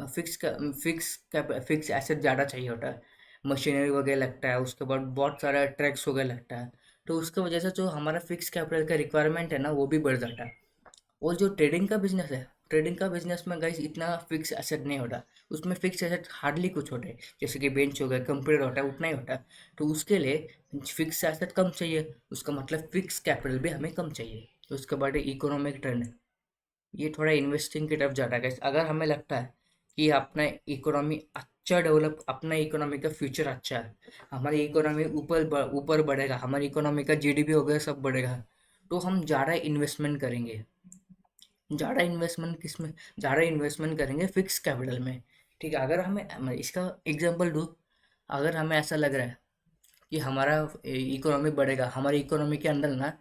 फिक्स एसेट ज़्यादा चाहिए होता है। मशीनरी वगैरह लगता है, उसके बाद बहुत सारा ट्रैक्स वगैरह लगता है। तो उसके वजह से जो हमारा फिक्स कैपिटल का रिक्वायरमेंट है ना, वो भी बढ़ जाता है। और जो ट्रेडिंग का बिजनेस है, ट्रेडिंग का बिजनेस में गाइस इतना फिक्स एसेट नहीं होता। उसमें फिक्स एसेट हार्डली कुछ होते हैं, जैसे कि बेंच हो गया, कंप्यूटर होता है, उतना ही होता है। तो उसके लिए फिक्स एसेट कम चाहिए, उसका मतलब फिक्स कैपिटल भी हमें कम चाहिए। तो उसके बाद इकोनॉमिक ट्रेंड, ये थोड़ा इन्वेस्टिंग की तरफ जाता है guys। अगर हमें लगता है कि अपना इकोनॉमी अच्छा डेवलप, अपना इकोनॉमी का फ्यूचर अच्छा है, हमारी इकोनॉमी ऊपर बढ़ेगा, हमारी इकोनॉमी का जीडीपी वगैरह सब बढ़ेगा, तो हम ज़्यादा इन्वेस्टमेंट करेंगे। ज़्यादा इन्वेस्टमेंट करेंगे फिक्स कैपिटल में। ठीक है, अगर हमें मैं इसका एग्जांपल दूँ, अगर हमें ऐसा लग रहा है कि हमारा इकोनॉमी बढ़ेगा, हमारी इकोनॉमी के अंदर ना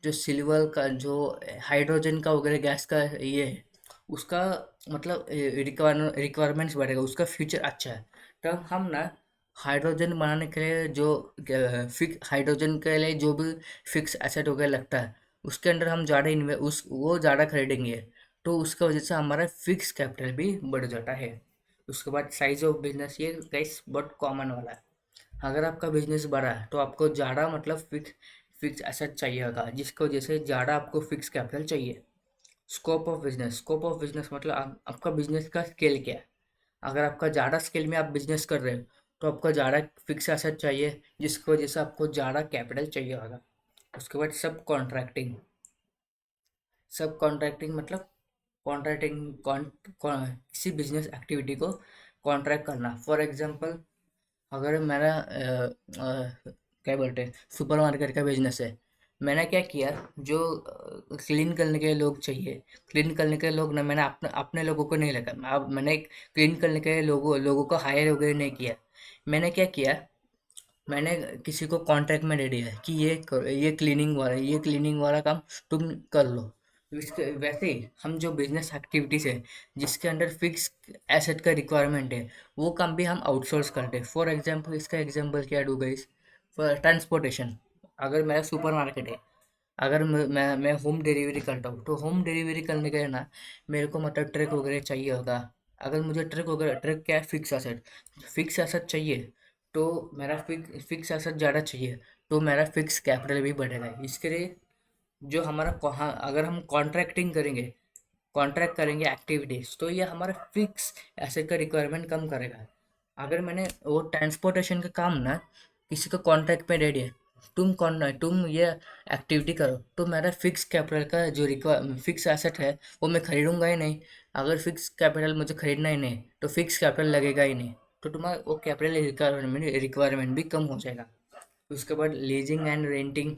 जो सिल्वर का जो हाइड्रोजन का वगैरह गैस का ये है, उसका मतलब रिक्वायरमेंट्स बढ़ेगा, उसका फ्यूचर अच्छा है। तब हम ना हाइड्रोजन बनाने के लिए जो फिक्स हाइड्रोजन के लिए जो भी फिक्स एसेट वगैरह लगता है, उसके अंदर हम ज़्यादा इन्वे उस वो ज़्यादा खरीदेंगे। तो उसका वजह से हमारा फिक्स कैपिटल भी बढ़ जाता है। उसके बाद साइज ऑफ बिजनेस, ये गाइस बहुत कॉमन वाला है। अगर आपका बिजनेस बड़ा है तो आपको ज़्यादा मतलब फिक्स एसेट चाहिए होगा, जिसकी वजह से ज़्यादा आपको फिक्स कैपिटल चाहिए। स्कोप ऑफ बिजनेस मतलब आपका बिजनेस का स्केल क्या है। अगर आपका ज़्यादा स्केल में आप बिजनेस कर रहे हो तो आपको ज़्यादा फिक्स एसेट चाहिए, जिसकी वजह से आपको ज़्यादा कैपिटल चाहिए होगा। उसके बाद सब कॉन्ट्रैक्टिंग मतलब कॉन्ट्रैक्टिंग किसी बिजनेस एक्टिविटी को कॉन्ट्रैक्ट करना। फॉर एग्जांपल, अगर मेरा क्या बोलते हैं सुपर मार्केट का बिजनेस है, मैंने क्या किया, जो क्लीन करने के लोग चाहिए, क्लीन करने के लोग ना, मैंने अपने अपने लोगों को नहीं लगा। अब मैंने क्लीन करने के लोगों को हायर वगैरह नहीं किया। मैंने क्या किया, मैंने किसी को कॉन्ट्रैक्ट में दे दिया कि ये क्लीनिंग वाला काम तुम कर लो। इसके वैसे ही हम जो बिजनेस एक्टिविटीज है जिसके अंडर फिक्स एसेट का रिक्वायरमेंट है, वो काम भी हम आउटसोर्स करते हैं। फॉर एग्जांपल, इसका एग्जांपल क्या दूँ गाइस, फॉर ट्रांसपोर्टेशन। अगर मेरा सुपर मार्केट है, अगर मैं होम डिलीवरी करता हूँ, तो होम डिलीवरी करने के लिए ना मेरे को मतलब ट्रक वगैरह चाहिए होगा। अगर मुझे ट्रक क्या है, फिक्स एसेट चाहिए, तो मेरा फिक्स एसेट ज़्यादा चाहिए, तो मेरा फिक्स कैपिटल भी बढ़ेगा। इसके लिए जो हमारा अगर हम कॉन्ट्रैक्ट करेंगे एक्टिविटीज, तो ये हमारा फिक्स एसेट का रिक्वायरमेंट कम करेगा। अगर मैंने वो ट्रांसपोर्टेशन का काम ना किसी को कॉन्ट्रैक्ट में दे दिया, तुम ये एक्टिविटी करो, तो मेरा फिक्स कैपिटल का जो फिक्स एसेट है वो मैं खरीदूंगा ही नहीं। अगर फिक्स कैपिटल मुझे खरीदना ही नहीं, तो फिक्स कैपिटल लगेगा ही नहीं, तो तुम्हारा वो कैपिटल रिक्वायरमेंट भी कम हो जाएगा। उसके बाद leasing and renting.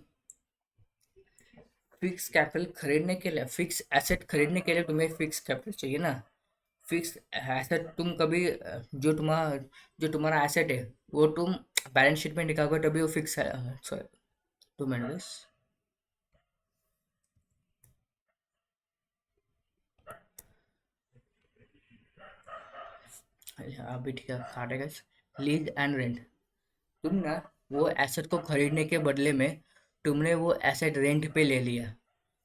Fix asset खरीदने के लिए तुम्हें फिक्स कैपिटल चाहिए ना। फिक्स एसेट तुम कभी जो तुम्हारा एसेट है वो तुम बैलेंस शीट में निकालोगे, तभी वो फिक्स है। Sorry, 2 minute. अभी ठीक है, काटेगा। Lease and rent. तुम ना वो एसेट को खरीदने के बदले में तुमने वो एसेट रेंट पे ले लिया,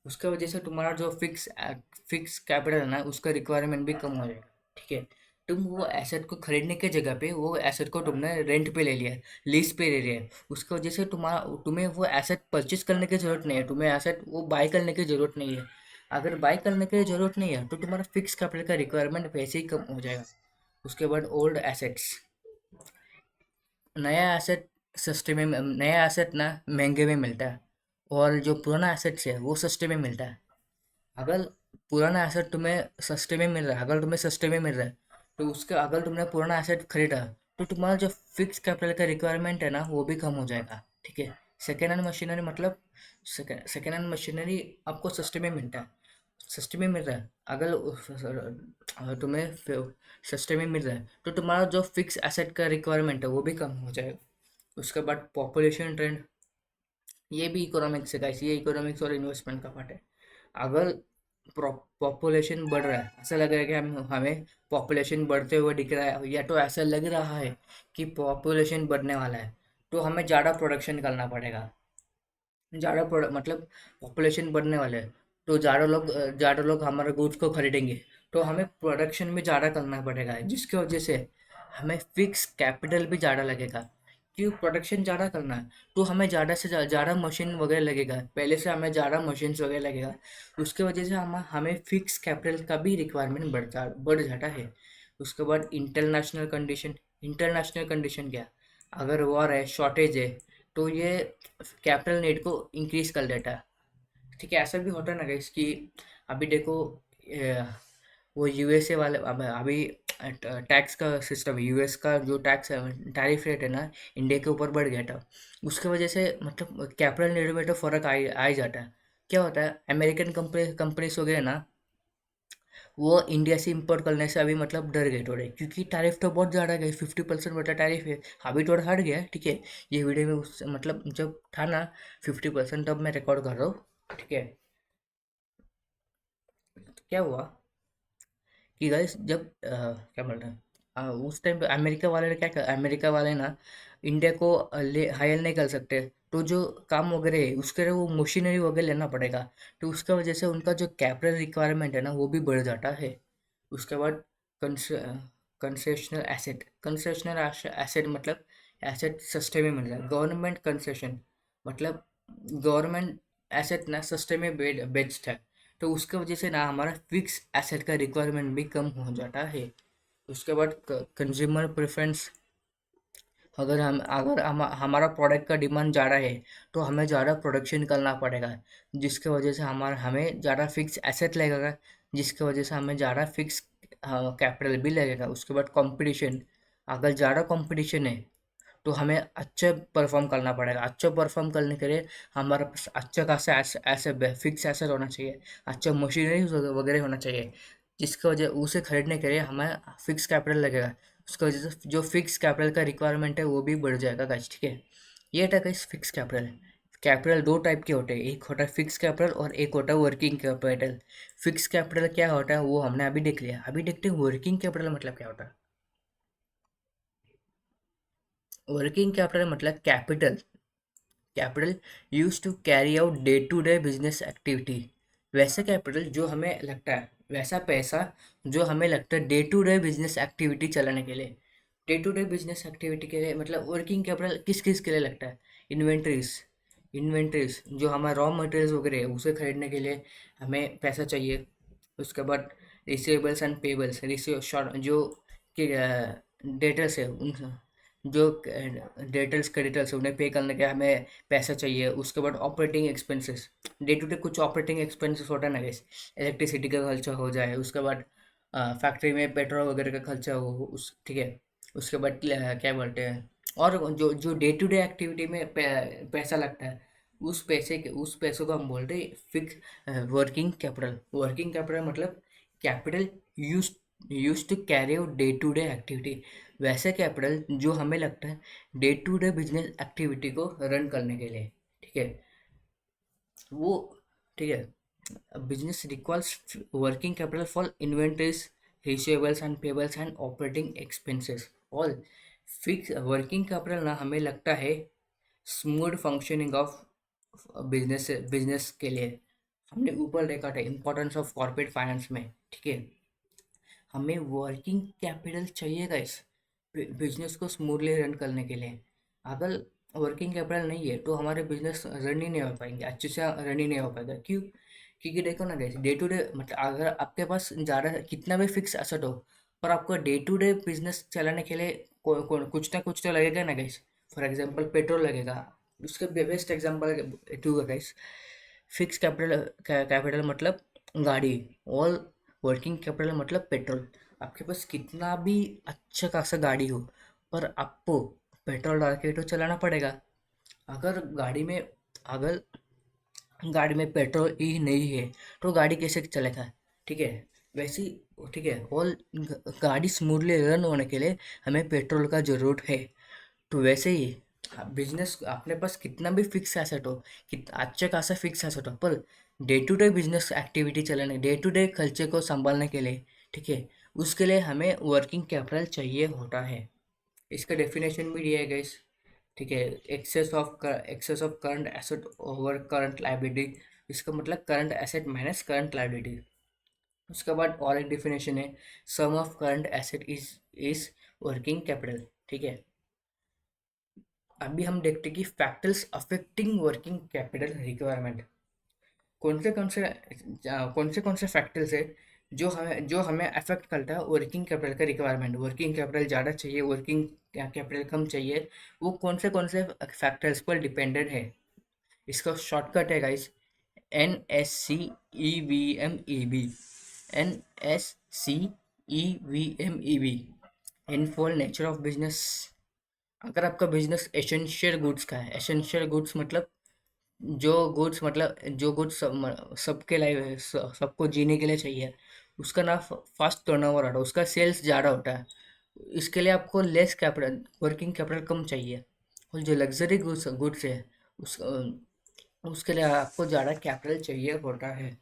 उसके वजह से तुम्हारा जो फिक्स कैपिटल है ना, उसका रिक्वायरमेंट भी कम हो जाएगा। ठीक है, तुम वो एसेट को खरीदने के जगह पे वो एसेट को तुमने रेंट पे ले लिया, लीज पे ले लिया। उसकी वजह से तुम्हें वो एसेट परचेज करने की जरूरत नहीं है, तुम्हें एसेट वो बाय करने की जरूरत नहीं है। अगर बाय करने की जरूरत नहीं है, तो तुम्हारा फिक्स कैपिटल का रिक्वायरमेंट वैसे ही कम हो जाएगा। उसके बाद ओल्ड एसेट्स। नया एसेट नया एसेट ना महंगे में मिलता है, और जो पुराना एसेट्स है वो सस्ते में मिलता है। अगर पुराना एसेट तुम्हें सस्ते में मिल रहा है, तो उसके अगर तुमने पुराना एसेट खरीदा, तो तुम्हारा जो फिक्स कैपिटल का रिक्वायरमेंट है ना वो भी कम हो जाएगा। ठीक है। सेकेंड हैंड मशीनरी मतलब सेकेंड हैंड मशीनरी आपको सस्ते में मिलता है, सस्ते में मिल रहा है। तुम्हें सस्ते में मिल रहा है, तो तुम्हारा जो फिक्स एसेट का रिक्वायरमेंट है वो भी कम हो जाएगा। उसके बाद पॉपुलेशन ट्रेंड। ये भी इकोनॉमिक्स है गाइस, ये इकोनॉमिक्स और इन्वेस्टमेंट का पार्ट है। अगर पॉपुलेशन बढ़ रहा है, ऐसा लग रहा है कि हमें पॉपुलेशन बढ़ते हुए दिख रहा है, या तो ऐसा लग रहा है कि पॉपुलेशन बढ़ने वाला है, तो हमें ज़्यादा प्रोडक्शन करना पड़ेगा। मतलब पॉपुलेशन बढ़ने वाले है, तो ज़्यादा लोग हमारे गुड्स को खरीदेंगे, तो हमें प्रोडक्शन में ज़्यादा करना पड़ेगा, जिसकी वजह से हमें फिक्स कैपिटल भी ज़्यादा लगेगा। क्यों प्रोडक्शन ज़्यादा करना है, तो हमें ज़्यादा से ज़्यादा मशीन वगैरह लगेगा, पहले से हमें ज़्यादा मशीन्स वगैरह लगेगा। उसके वजह से हमें फिक्स कैपिटल का भी रिक्वायरमेंट बढ़ जाता है। उसके बाद इंटरनेशनल कंडीशन क्या, अगर वॉर है, शॉर्टेज है, तो ये कैपिटल नीड को इंक्रीज कर देता है। ठीक है, ऐसा भी होता है ना गाइस कि अभी देखो, वो यूएसए वाले अभी टैक्स का सिस्टम, यूएस का जो टैक्स टैरिफ रेट है ना, इंडिया के ऊपर बढ़ गया था। उसकी वजह से मतलब कैपिटल नीड में तो फर्क आ ही जाता है। क्या होता है, अमेरिकन कंपनीज वगैरह ना, वो इंडिया से इंपोर्ट करने से अभी मतलब डर गए थोड़े, क्योंकि टैरिफ तो बहुत ज़्यादा गए, 50% वाला टैरिफ है। अभी थोड़ा हट गया है, ठीक है। ये वीडियो में उस मतलब जब था ना 50%, तब मैं रिकॉर्ड कर रहा हूँ। ठीक है। तो क्या हुआ कि गाइस, जब क्या बोल रहे हैं, उस टाइम पे अमेरिका वाले ना इंडिया को ले हायर नहीं कर सकते, तो जो काम वगैरह है उसके लिए वो मशीनरी वगैरह लेना पड़ेगा। तो उसके वजह से उनका जो कैपिटल रिक्वायरमेंट है ना वो भी बढ़ जाता है। उसके बाद कंसेशनल एसेट मतलब एसेट सस्ते में मिल जाए। गवर्नमेंट कंसेशन मतलब गवर्नमेंट एसेट ना सस्ते में बेचता है, तो उसके वजह से ना हमारा फिक्स एसेट का रिक्वायरमेंट भी कम हो जाता है। उसके बाद कंज्यूमर प्रेफरेंस। अगर हमारा प्रोडक्ट का डिमांड ज़्यादा है, तो हमें ज़्यादा प्रोडक्शन करना पड़ेगा, जिसके वजह से हमें ज़्यादा फिक्स एसेट लगेगा, जिसकी वजह से हमें ज़्यादा फिक्स कैपिटल भी लगेगा। उसके बाद कंपटीशन। अगर ज़्यादा कंपटीशन है, तो हमें अच्छा परफॉर्म करना पड़ेगा। अच्छा परफॉर्म करने के लिए हमारे पास अच्छा खासा ऐसे फिक्स एसेट होना चाहिए, अच्छा मशीनरी वगैरह होना चाहिए, जिसकी वजह उसे खरीदने के लिए हमें फिक्स कैपिटल लगेगा। उसकी वजह से जो फिक्स कैपिटल का रिक्वायरमेंट है वो भी बढ़ जाएगा गाइस, ठीक है। ये था गाइस फिक्स कैपिटल। कैपिटल दो टाइप के होते हैं, एक होता है फिक्स कैपिटल और एक होता है वर्किंग कैपिटल। फिक्स कैपिटल क्या होता है वो हमने अभी देख लिया, अभी देखते हैं वर्किंग कैपिटल मतलब क्या होता है। वर्किंग कैपिटल मतलब capital capital use to carry out day to day business activity. वैसा कैपिटल जो हमें लगता है, वैसा पैसा जो हमें लगता है day to day business activity चलाने के लिए। Day to day business activity के लिए मतलब वर्किंग कैपिटल किस किस के लिए लगता है। इन्वेंट्रीज, इन्वेंट्रीज जो हमारा रॉ मटेरियल्स वगैरह है उसे खरीदने के लिए हमें पैसा चाहिए। उसके बाद receivables and payables, receive short जो कि डेटर्स है उन जो डेटर्स क्रेडिटर्स उन्हें पे करने के हमें पैसा चाहिए। उसके बाद operating expenses, day to day कुछ ऑपरेटिंग एक्सपेंसेस होता है ना गैस, इलेक्ट्रिसिटी का खर्चा हो जाए, उसके बाद फैक्ट्री में पेट्रोल वगैरह का खर्चा हो उस, ठीक है। उसके बाद क्या बोलते हैं, और जो जो डे टू डे एक्टिविटी में पैसा लगता है, उस पैसों को हम बोलते हैं fix working capital. Working capital मतलब capital use use to carry out day to day activity. वैसे कैपिटल जो हमें लगता है day to day business activity को रन करने के लिए, ठीक है वो, ठीक है। Business requires working capital for inventories, receivables and payables and operating expenses. All fix working capital ना हमें लगता है smooth functioning of business, business के लिए। हमने ऊपर देखा था इंपॉर्टेंस ऑफ कॉर्पोरेट फाइनेंस में, ठीक है। हमें वर्किंग कैपिटल चाहिए इस बिजनेस को स्मूथली रन करने के लिए। अगर वर्किंग कैपिटल नहीं है तो हमारे बिजनेस रन ही नहीं हो पाएंगे, अच्छे से रन ही नहीं हो पाएगा। क्यों? क्योंकि देखो ना गैस, डे टू डे मतलब अगर आपके पास ज़्यादा कितना भी फिक्स एसेट हो, पर आपको डे टू डे बिजनेस चलाने के लिए कुछ ना कुछ तो लगेगा ना गैस। फॉर एग्जांपल पेट्रोल लगेगा। उसके best example to gas, fix capital, capital मतलब गाड़ी, और वर्किंग कैपिटल मतलब पेट्रोल। आपके पास कितना भी अच्छा खासा गाड़ी हो, पर आपको पेट्रोल डाल के तो चलाना पड़ेगा। अगर गाड़ी में अगर गाड़ी में पेट्रोल ही नहीं है तो गाड़ी कैसे चलेगा, ठीक है। वैसे ही, ठीक है, और गाड़ी स्मूथली रन होने के लिए हमें पेट्रोल का ज़रूरत है। तो वैसे ही बिजनेस अपने पास कितना भी फिक्स एसेट हो, कितना अच्छा खासा फिक्स एसेट हो, पर day to day business activity चलाने, डे टू डे खर्चे को संभालने के लिए, ठीक है, उसके लिए हमें वर्किंग कैपिटल चाहिए होता है। इसका डेफिनेशन भी दिया है गाइस, ठीक है। Excess of current asset over current liability. इसका मतलब current asset minus current liability. उसके बाद और एक डेफिनेशन है, sum of current asset is working capital, ठीक है। अभी हम देखते हैं कि factors affecting working capital requirement. कौन से फैक्टर्स है जो हमें अफेक्ट करता है वर्किंग कैपिटल का रिक्वायरमेंट। वर्किंग कैपिटल ज़्यादा चाहिए, वर्किंग कैपिटल कम चाहिए, वो कौन से फैक्टर्स पर डिपेंडेंट है। इसका शॉर्टकट है guys, NSCEVMEB। NSCEVMEB, in full nature of business. अगर आपका बिजनेस एसेंशियल गुड्स का है, एसेंशियल गुड्स मतलब जो गुड्स सबके लाइफ सबको जीने के लिए चाहिए, उसका ना फास्ट टर्नओवर होता है, उसका सेल्स ज़्यादा होता है। इसके लिए आपको लेस कैपिटल, वर्किंग कैपिटल कम चाहिए। और जो लग्जरी गुड्स गुड्स है उस उसके लिए आपको ज़्यादा कैपिटल चाहिए होता है।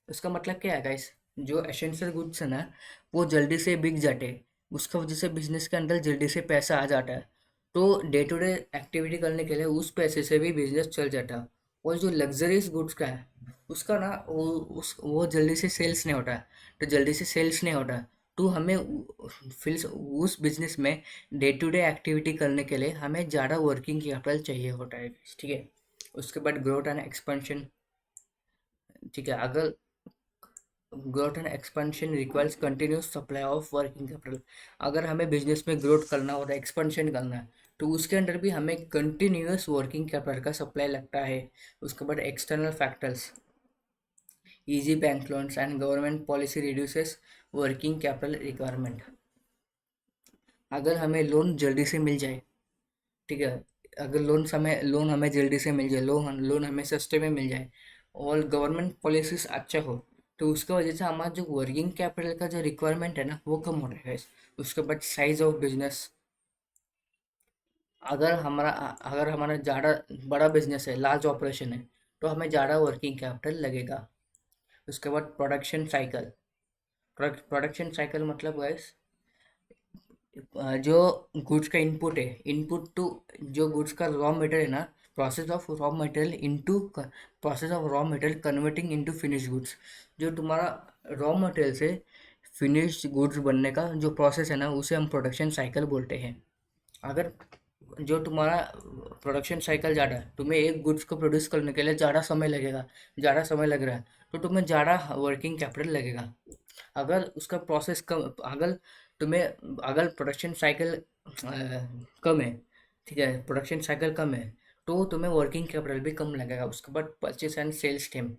उसका मतलब क्या है गाइस, जो एसेंशियल गुड्स है ना वो जल्दी से बिक जाते हैं, उसका वजह से बिजनेस के अंदर जल्दी से पैसा आ जाता है। तो डे टू डे एक्टिविटी करने के लिए उस पैसे से भी बिजनेस चल जाता है। और जो लग्जरीज गुड्स का है उसका ना वो जल्दी से सेल्स नहीं होता। तो जल्दी से सेल्स नहीं होता, तो हमें फिर उस बिजनेस में डे टू डे एक्टिविटी करने के लिए हमें ज़्यादा वर्किंग कैपिटल चाहिए होता है, ठीक है। उसके बाद ग्रोथ एंड एक्सपेंशन, ठीक है। अगर growth and expansion requires continuous supply of working capital. अगर हमें बिजनेस में ग्रोथ करना और एक्सपेंशन करना है तो उसके अंदर भी हमें कंटिन्यूस वर्किंग कैपिटल का सप्लाई लगता है। उसके बाद external factors, easy bank loans and government policy reduces working capital requirement. अगर हमें लोन जल्दी से मिल जाए, ठीक है, अगर लोन हमें जल्दी से मिल जाए, लोन हमें सस्ते में मिल जाए और गवर्नमेंट पॉलिसीज अच्छा हो, तो उसके वजह से हमारा जो वर्किंग कैपिटल का जो रिक्वायरमेंट है ना वो कम हो रहा है। उसके बाद साइज ऑफ बिजनेस, अगर हमारा ज़्यादा बड़ा बिजनेस है, लार्ज ऑपरेशन है, तो हमें ज़्यादा वर्किंग कैपिटल लगेगा। उसके बाद प्रोडक्शन साइकिल मतलब गैस, जो गुड्स का इनपुट है, इनपुट टू, जो गुड्स का रॉ मटेरियल है ना, process of raw material into process of raw material converting into finish goods. जो तुम्हारा रॉ मटेरियल से फिनिश्ड गुड्स बनने का जो प्रोसेस है ना, उसे हम प्रोडक्शन साइकिल बोलते हैं। अगर जो तुम्हारा प्रोडक्शन साइकिल ज़्यादा है, तुम्हें एक गुड्स को प्रोड्यूस करने के लिए ज़्यादा समय लगेगा, ज़्यादा समय लग रहा है, तो तुम्हें ज़्यादा वर्किंग कैपिटल लगेगा। अगर उसका प्रोसेस कम, अगर प्रोडक्शन साइकिल कम है, ठीक है, प्रोडक्शन साइकिल कम है, तो तुम्हें वर्किंग कैपिटल भी कम लगेगा। उसके बाद purchase and sales team,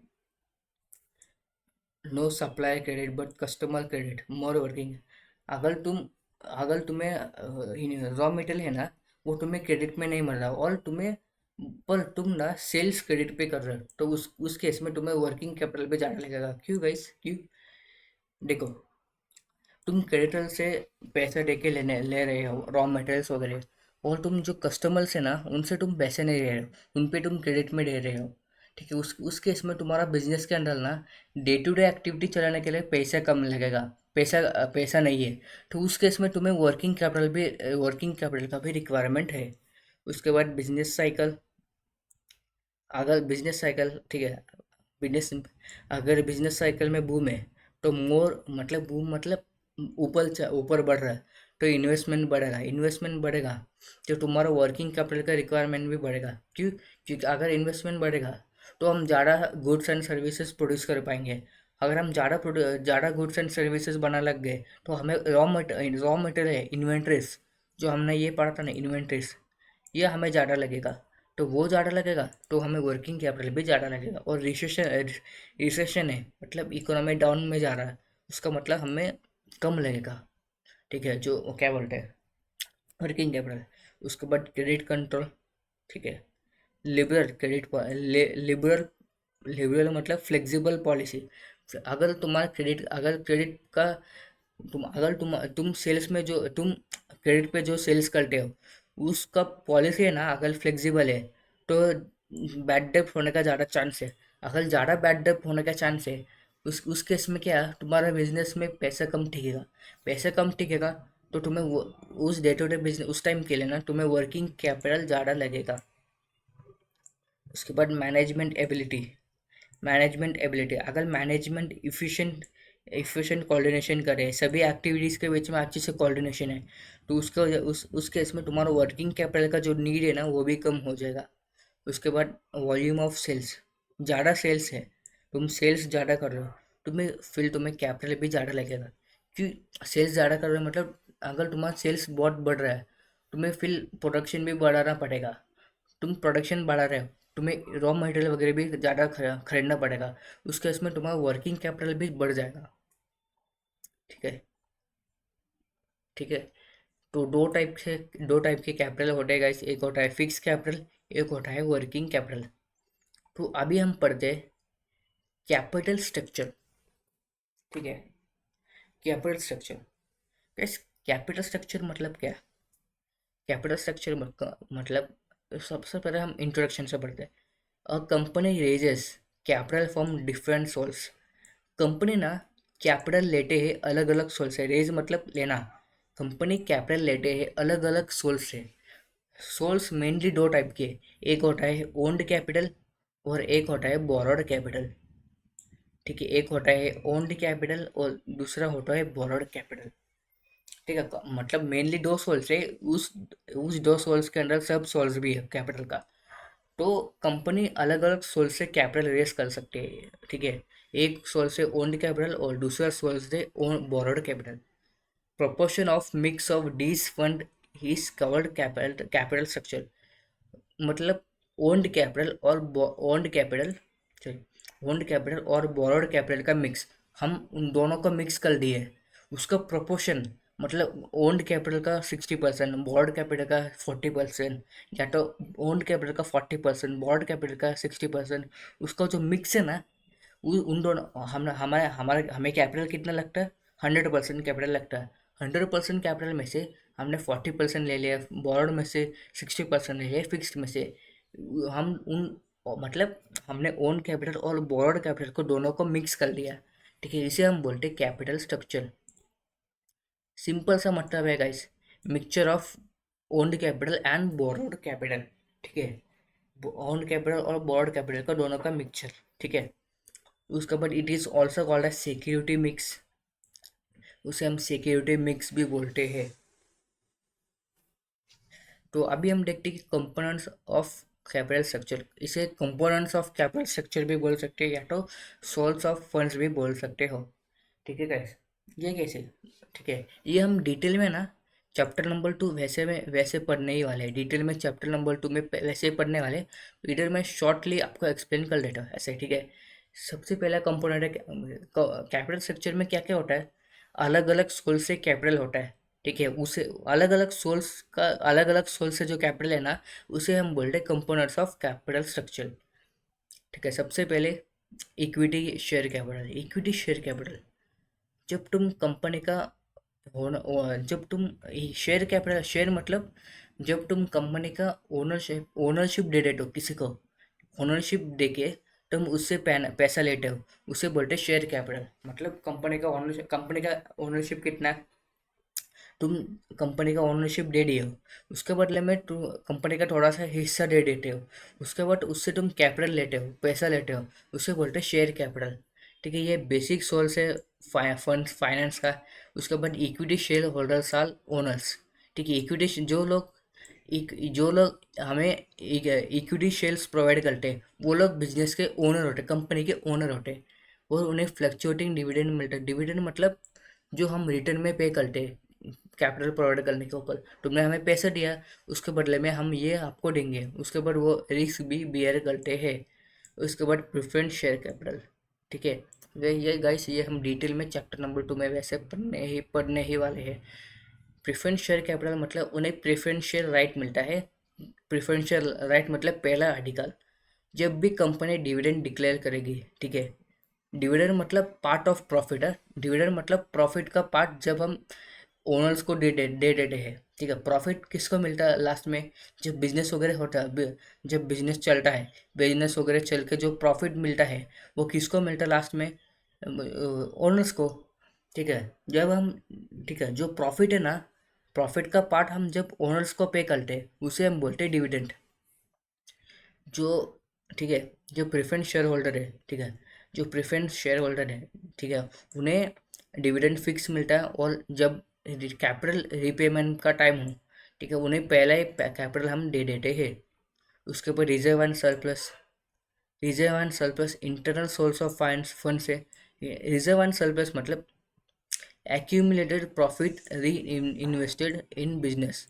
no supplier credit but customer credit more working. अगर तुम अगर तुम्हें रॉ मटेरियल है ना, वो तुम्हें क्रेडिट में नहीं मिल रहा और तुम ना सेल्स क्रेडिट पे कर रहे हो, तो उस केस में तुम्हें वर्किंग कैपिटल पे ज़्यादा लगेगा। क्यों गाइस, क्यों? देखो, तुम क्रेडिटर से पैसे दे के ले रहे हो रॉ मटेरियल्स वगैरह, और तुम जो कस्टमर्स है ना, उनसे तुम पैसे नहीं ले रहे हो, उन पे तुम क्रेडिट में दे रहे हो। ठीक है, उस केस में तुम्हारा बिजनेस के अंदर ना डे टू डे एक्टिविटी चलाने के लिए पैसा कम लगेगा, पैसा नहीं है। तो उस केस में तुम्हें वर्किंग कैपिटल का भी रिक्वायरमेंट है। उसके बाद बिजनेस साइकिल, अगर बिजनेस साइकिल, ठीक है, बिजनेस अगर बिजनेस साइकिल में बूम है, तो बूम मतलब ऊपर बढ़ रहा है, तो इन्वेस्टमेंट बढ़ेगा, तो तुम्हारा वर्किंग कैपिटल का रिक्वायरमेंट भी बढ़ेगा। क्यों? क्योंकि अगर इन्वेस्टमेंट बढ़ेगा, तो हम ज़्यादा गुड्स एंड सर्विसेज प्रोड्यूस कर पाएंगे। अगर हम ज़्यादा गुड्स एंड सर्विसेज बना लग गए, तो हमें रॉ मटेरियल है, इन्वेंट्रीज, जो हमने ये पढ़ा था ना, इन्वेंट्रीज, ये हमें ज़्यादा लगेगा। तो वो ज़्यादा लगेगा, तो हमें वर्किंग कैपिटल भी ज़्यादा लगेगा। और रिसेशन है, मतलब इकोनॉमी डाउन में जा रहा है, उसका मतलब हमें कम लगेगा। ठीक है, जो वो क्या बोलते हैं, वर्किंग कैपिटल। उसके बाद क्रेडिट कंट्रोल, ठीक है, लिबरल लिबरल लिबरल मतलब फ्लेक्सिबल पॉलिसी। अगर क्रेडिट का, तुम सेल्स में जो तुम क्रेडिट पे जो सेल्स करते हो, उसका पॉलिसी है ना, अगर फ्लेक्सिबल है, तो बैड डेब्ट होने का ज़्यादा चांस है। अगर ज़्यादा बैड डेब्ट होने का चांस है, उस केस में क्या है, तुम्हारा बिजनेस में पैसा कम टिकेगा, तो तुम्हें उस डे टू डे बिजनेस, उस टाइम के लिए ना तुम्हें वर्किंग कैपिटल ज़्यादा लगेगा। उसके बाद मैनेजमेंट एबिलिटी, अगर मैनेजमेंट इफिशिएंट कोऑर्डिनेशन करे, सभी एक्टिविटीज़ के बीच में अच्छे से कोऑर्डिनेशन है, तो उस केस में तुम्हारा वर्किंग कैपिटल का जो नीड है ना, वो भी कम हो जाएगा। उसके बाद वॉल्यूम ऑफ सेल्स, ज़्यादा सेल्स है, तुम सेल्स ज़्यादा कर रहे हो, तुम्हें कैपिटल भी ज़्यादा लगेगा। क्यों? सेल्स ज़्यादा कर रहे हो मतलब, अगर तुम्हारा सेल्स बहुत बढ़ रहा है, तुम्हें फिर प्रोडक्शन भी बढ़ाना पड़ेगा। तुम प्रोडक्शन बढ़ा रहे हो, तुम्हें रॉ मटेरियल वगैरह भी ज़्यादा खरीदना पड़ेगा। उस केस में तुम्हारा वर्किंग कैपिटल भी बढ़ जाएगा। ठीक है, ठीक है। तो दो टाइप के कैपिटल होते हैं गाइस, एक होता है फिक्स कैपिटल, एक होता है वर्किंग कैपिटल। तो अभी हम पढ़ते हैं कैपिटल स्ट्रक्चर। ठीक है, capital structure, guys, capital structure मतलब क्या? कैपिटल स्ट्रक्चर मतलब, सबसे पहले हम इंट्रोडक्शन से पढ़ते हैं। A company raises capital from different source. Company ना कैपिटल लेते हैं अलग अलग सोर्स से, रेज मतलब लेना। कंपनी कैपिटल लेते हैं अलग अलग सोर्स से। सोर्स मेनली दो टाइप के, एक होता है ओन्ड कैपिटल और एक होता है बोरोड कैपिटल। ठीक है, एक होता है ओन्ड कैपिटल और दूसरा होता है बोरोड कैपिटल। ठीक है, मतलब मेनली दो सोर्स है, उस दो सोर्स के अंदर सब सोर्स भी है कैपिटल का। तो कंपनी अलग अलग सोर्स से कैपिटल रेस कर सकते हैं। ठीक है, एक सोर्स से ओन्ड कैपिटल और दूसरा सोर्स से borrowed capital. Proportion of mix of these fund is covered capital structure. मतलब ओन्ड कैपिटल और ओन्ड कैपिटल ओन्ड कैपिटल और बोरोड कैपिटल का मिक्स, हम उन दोनों को मिक्स कर दिए, उसका प्रोपोर्शन मतलब ओन्ड कैपिटल का 60%, बोर्ड कैपिटल का 40%, या तो ओन्ड कैपिटल का 40%, बोर्ड कैपिटल का 60%, उसका जो मिक्स है ना, उन दोनों हम हमारे हमारे हमें कैपिटल कितना लगता है, 100% कैपिटल लगता है। 100% कैपिटल में से हमने 40% ले लिया, बोर्ड में से 60% ले लिया, फिक्स्ड में से हम उन मतलब हमने ओन कैपिटल और बोर्ड कैपिटल को दोनों को मिक्स कर लिया। ठीक है, इसे हम बोलते हैं कैपिटल स्ट्रक्चर। सिंपल सा मतलब है guys, mixture of owned capital and borrowed capital. ठीक है, ओन्ड कैपिटल और बोरोड कैपिटल का दोनों का मिक्सचर। ठीक है, उसके बाद it is also called as security mix, उसे हम सिक्योरिटी मिक्स भी बोलते हैं। तो अभी हम देखते हैं कि कंपोनेंट्स ऑफ कैपिटल स्ट्रक्चर, इसे कंपोनेंट्स ऑफ कैपिटल स्ट्रक्चर भी बोल सकते हैं या तो सोर्स ऑफ फंड्स भी बोल सकते हो। ठीक है गाइस, ये कैसे? ठीक है, ये हम डिटेल में ना चैप्टर नंबर 2 वैसे पढ़ने ही वाले हैं। डिटेल में चैप्टर नंबर 2 में वैसे ही पढ़ने वाले। इधर मैं शॉर्टली आपको एक्सप्लेन कर देता हूँ ऐसे। ठीक है, सबसे पहला कंपोनेंट है कैपिटल स्ट्रक्चर में क्या क्या होता है, अलग अलग सोर्स से कैपिटल होता है। ठीक है, उसे अलग अलग सोर्स से जो कैपिटल है ना, उसे हम बोलते हैं कंपोनेंट्स ऑफ कैपिटल स्ट्रक्चर। ठीक है, सबसे पहले equity share capital. Equity share capital, जब तुम कंपनी का जब तुम शेयर कैपिटल, शेयर मतलब जब तुम कंपनी का ओनरशिप दे देते हो किसी को, ओनरशिप देके तुम उससे पैसा लेते हो, उसे बोलते हैं शेयर कैपिटल। मतलब कंपनी का ओनरशिप कितना है, तुम कंपनी का ओनरशिप दे दिए हो, उसके बदले में तुम कंपनी का थोड़ा सा हिस्सा दे देते हो, उसके बाद उससे तुम कैपिटल लेते हो, पैसा लेते हो, उसे बोलते हैं शेयर कैपिटल। ठीक है, ये बेसिक सोर्स है फंड फाइनेंस का। उसके बाद equity share holders are owners. ठीक है, इक्विटी जो लोग हमें इक्विटी शेयर्स प्रोवाइड करते हैं, वो लोग बिजनेस के ओनर होते हैं, कंपनी के ओनर होते हैं, और उन्हें फ्लक्चुएटिंग डिविडेंड मिलता है। डिविडेंड मतलब जो हम रिटर्न में पे करते हैं कैपिटल प्रोवाइड करने के ऊपर। तुमने हमें पैसा दिया, उसके बदले में हम ये आपको देंगे, उसके बाद वो रिस्क भी बियर करते हैं। उसके बाद प्रेफरेंस शेयर कैपिटल। ठीक है, ये गाइस, ये हम डिटेल में चैप्टर नंबर 2 में वैसे पढ़ने ही वाले हैं। प्रेफरेंस शेयर कैपिटल मतलब उन्हें प्रेफरेंशियल राइट मिलता है। प्रेफरेंशियल राइट मतलब पहला आर्टिकल, जब भी कंपनी डिविडेंड डिक्लेयर करेगी। ठीक है, डिविडेंड मतलब पार्ट ऑफ प्रॉफिट है। डिविडेंड मतलब प्रॉफिट का पार्ट जब हम ओनर्स को दे देते हैं। ठीक है, प्रॉफिट किसको मिलता है लास्ट में, जब बिजनेस वगैरह होता है, जब बिजनेस चलता है, बिजनेस वगैरह चल के जो प्रॉफिट मिलता है, वो किसको मिलता है लास्ट में, ओनर्स को। ठीक है, जब हम ठीक है, जो प्रॉफिट है ना, प्रॉफिट का पार्ट हम जब ओनर्स को पे करते हैं, उसे हम बोलते हैं डिविडेंड। जो ठीक है, जो प्रेफरेंस शेयर होल्डर है, ठीक है, जो प्रेफरेंस शेयर होल्डर है, ठीक है, उन्हें डिविडेंड फिक्स मिलता है। और जब कैपिटल रीपेमेंट का टाइम हो, ठीक है, उन्हें पहला ही कैपिटल हम दे देते हैं। उसके ऊपर reserve and surplus. Reserve and surplus internal source of finance fund से। रिजर्व एंड सरप्लस मतलब एक्यूमुलेटेड प्रॉफिट री इन्वेस्टेड इन बिजनेस।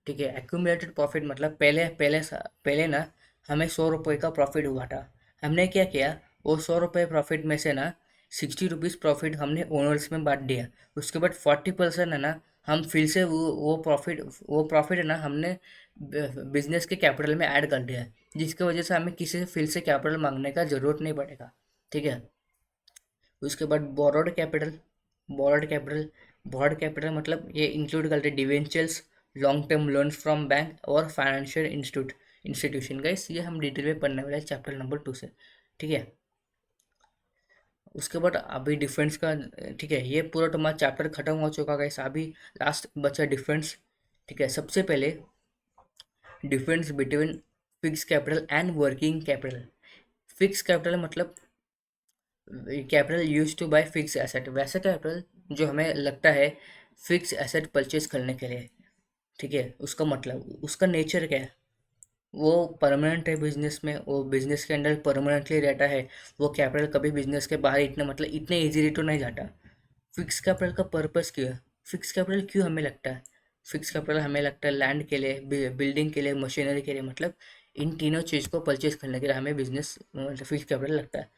ठीक है, एक्यूमुलेटेड प्रॉफिट मतलब पहले ना हमें 100 रुपये का प्रॉफिट हुआ था, हमने क्या किया, वो 100 रुपये प्रॉफिट में से ना 60 रुपीज़ प्रॉफिट हमने ओनर्स में बांट दिया। उसके बाद 40% है ना, हम फिर से वो प्रॉफिट है ना, हमने बिजनेस के कैपिटल में ऐड कर दिया, जिसकी वजह से हमें किसी से फिर से कैपिटल मांगने का ज़रूरत नहीं पड़ेगा। ठीक है, उसके बाद बोरोड कैपिटल मतलब ये इंक्लूड करते debentures, long term loans from bank और फाइनेंशियल इंस्टीट्यूशन। गाइस, ये हम डिटेल में पढ़ने वाले हैं चैप्टर नंबर 2 से। ठीक है, उसके बाद अभी डिफरेंस का, ठीक है, ये पूरा तुम्हारा चैप्टर खत्म हो चुका गाइस, अभी लास्ट बचा डिफरेंस। ठीक है, सबसे पहले difference between fix capital and working capital. Fix capital मतलब capital use to buy fix asset, वैसा कैपिटल जो हमें लगता है फिक्स एसेट परचेज करने के लिए। ठीक है, उसका मतलब उसका नेचर क्या है, वो परमानेंट है बिजनेस में, वो बिजनेस के अंदर परमानेंटली रहता है। वो कैपिटल कभी बिजनेस के बाहर इतने इजीली तो नहीं जाता। फिक्स कैपिटल का पर्पस क्या है, फिक्स कैपिटल क्यों हमें लगता है, फिक्स कैपिटल हमें लगता है लैंड के लिए, बिल्डिंग के लिए, मशीनरी के लिए, मतलब इन तीनों चीज़ को परचेज करने के लिए हमें बिजनेस मतलब फिक्स कैपिटल लगता है।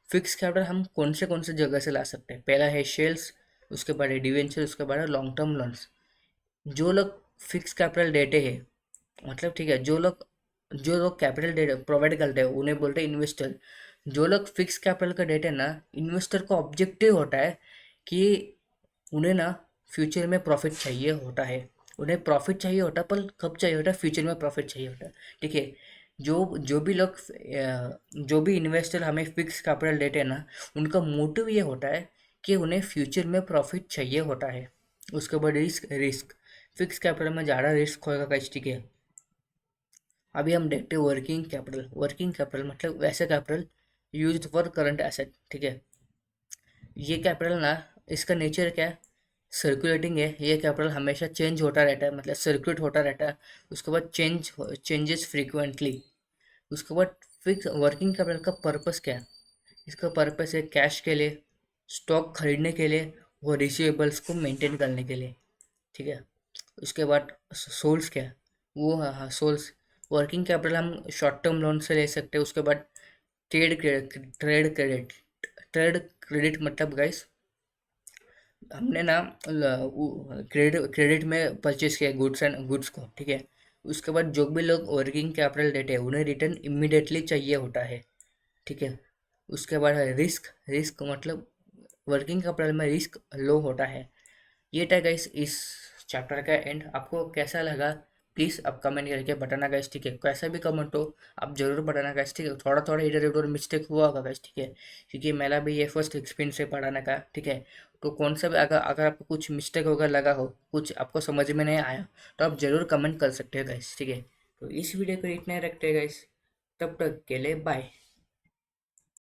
फिक्स कैपिटल हम कौन से जगह से ला सकते हैं, पहला है शेयर्स, उसके बाद है डिवेंचर, उसके बाद है लॉन्ग टर्म लोन्स। जो लोग फिक्स कैपिटल देते हैं, मतलब ठीक है, जो लोग कैपिटल दे प्रोवाइड करते हैं उन्हें बोलते हैं इन्वेस्टर। जो लोग फिक्स कैपिटल का देते हैं ना, इन्वेस्टर का ऑब्जेक्टिव होता है कि उन्हें ना फ्यूचर में प्रॉफिट चाहिए होता है। उन्हें प्रॉफिट चाहिए होता है, पर कब चाहिए होता है? फ्यूचर में प्रॉफिट चाहिए होता है। ठीक है। जो भी इन्वेस्टर हमें फिक्स कैपिटल देते हैं ना, उनका मोटिव ये होता है कि उन्हें फ्यूचर में प्रॉफिट चाहिए होता है। उसके बाद रिस्क रिस्क फिक्स कैपिटल में ज़्यादा रिस्क होएगा गाइस। ठीक है। अभी हम देखते हैं वर्किंग कैपिटल। वर्किंग कैपिटल मतलब वैसे capital used for current asset. ठीक है। ये कैपिटल ना, इसका नेचर क्या है? सर्कुलेटिंग है। ये कैपिटल हमेशा चेंज होता रहता है, मतलब सर्कुलेट होता रहता है। उसके बाद चेंजेस फ्रीक्वेंटली। उसके बाद फिक्स वर्किंग कैपिटल का पर्पस क्या है? इसका पर्पस है कैश के लिए, स्टॉक खरीदने के लिए और रिसीवेबल्स को मेंटेन करने के लिए। ठीक है। उसके बाद सोल्स क्या है? वो हाँ सोल्स। वर्किंग कैपिटल हम शॉर्ट टर्म लोन से ले सकते हैं। उसके बाद ट्रेड क्रेडिट ट्रेड क्रेडिट मतलब गाइस, हमने ना क्रेडिट क्रेडिट में परचेज किया गुड्स एंड गुड्स को। ठीक है। उसके बाद जो भी लोग वर्किंग कैपिटल देते हैं उन्हें रिटर्न इम्मीडिएटली चाहिए होता है। ठीक है। उसके बाद है रिस्क। रिस्क मतलब वर्किंग कैपिटल में रिस्क लो होता है। ये था गाइस इस चैप्टर का एंड। आपको कैसा लगा प्लीज़ आप कमेंट करके बताना गाइस। ठीक है। कैसा भी कमेंट हो आप जरूर बताना गाइस। ठीक है। थोड़ा थोड़ा इधर उधर मिस्टेक हुआ होगा गाइस। ठीक है। क्योंकि मेरा भी ये फर्स्ट एक्सपीरियंस है पढ़ाने का। ठीक है। तो कौन सा भी अगर अगर आपको कुछ मिस्टेक वगैरह लगा हो, कुछ आपको समझ में नहीं आया, तो आप ज़रूर कमेंट कर सकते हो गाइस। ठीक है। तो इस वीडियो को इतना ही रखते हैं गाइस। तब तक के लिए बाय।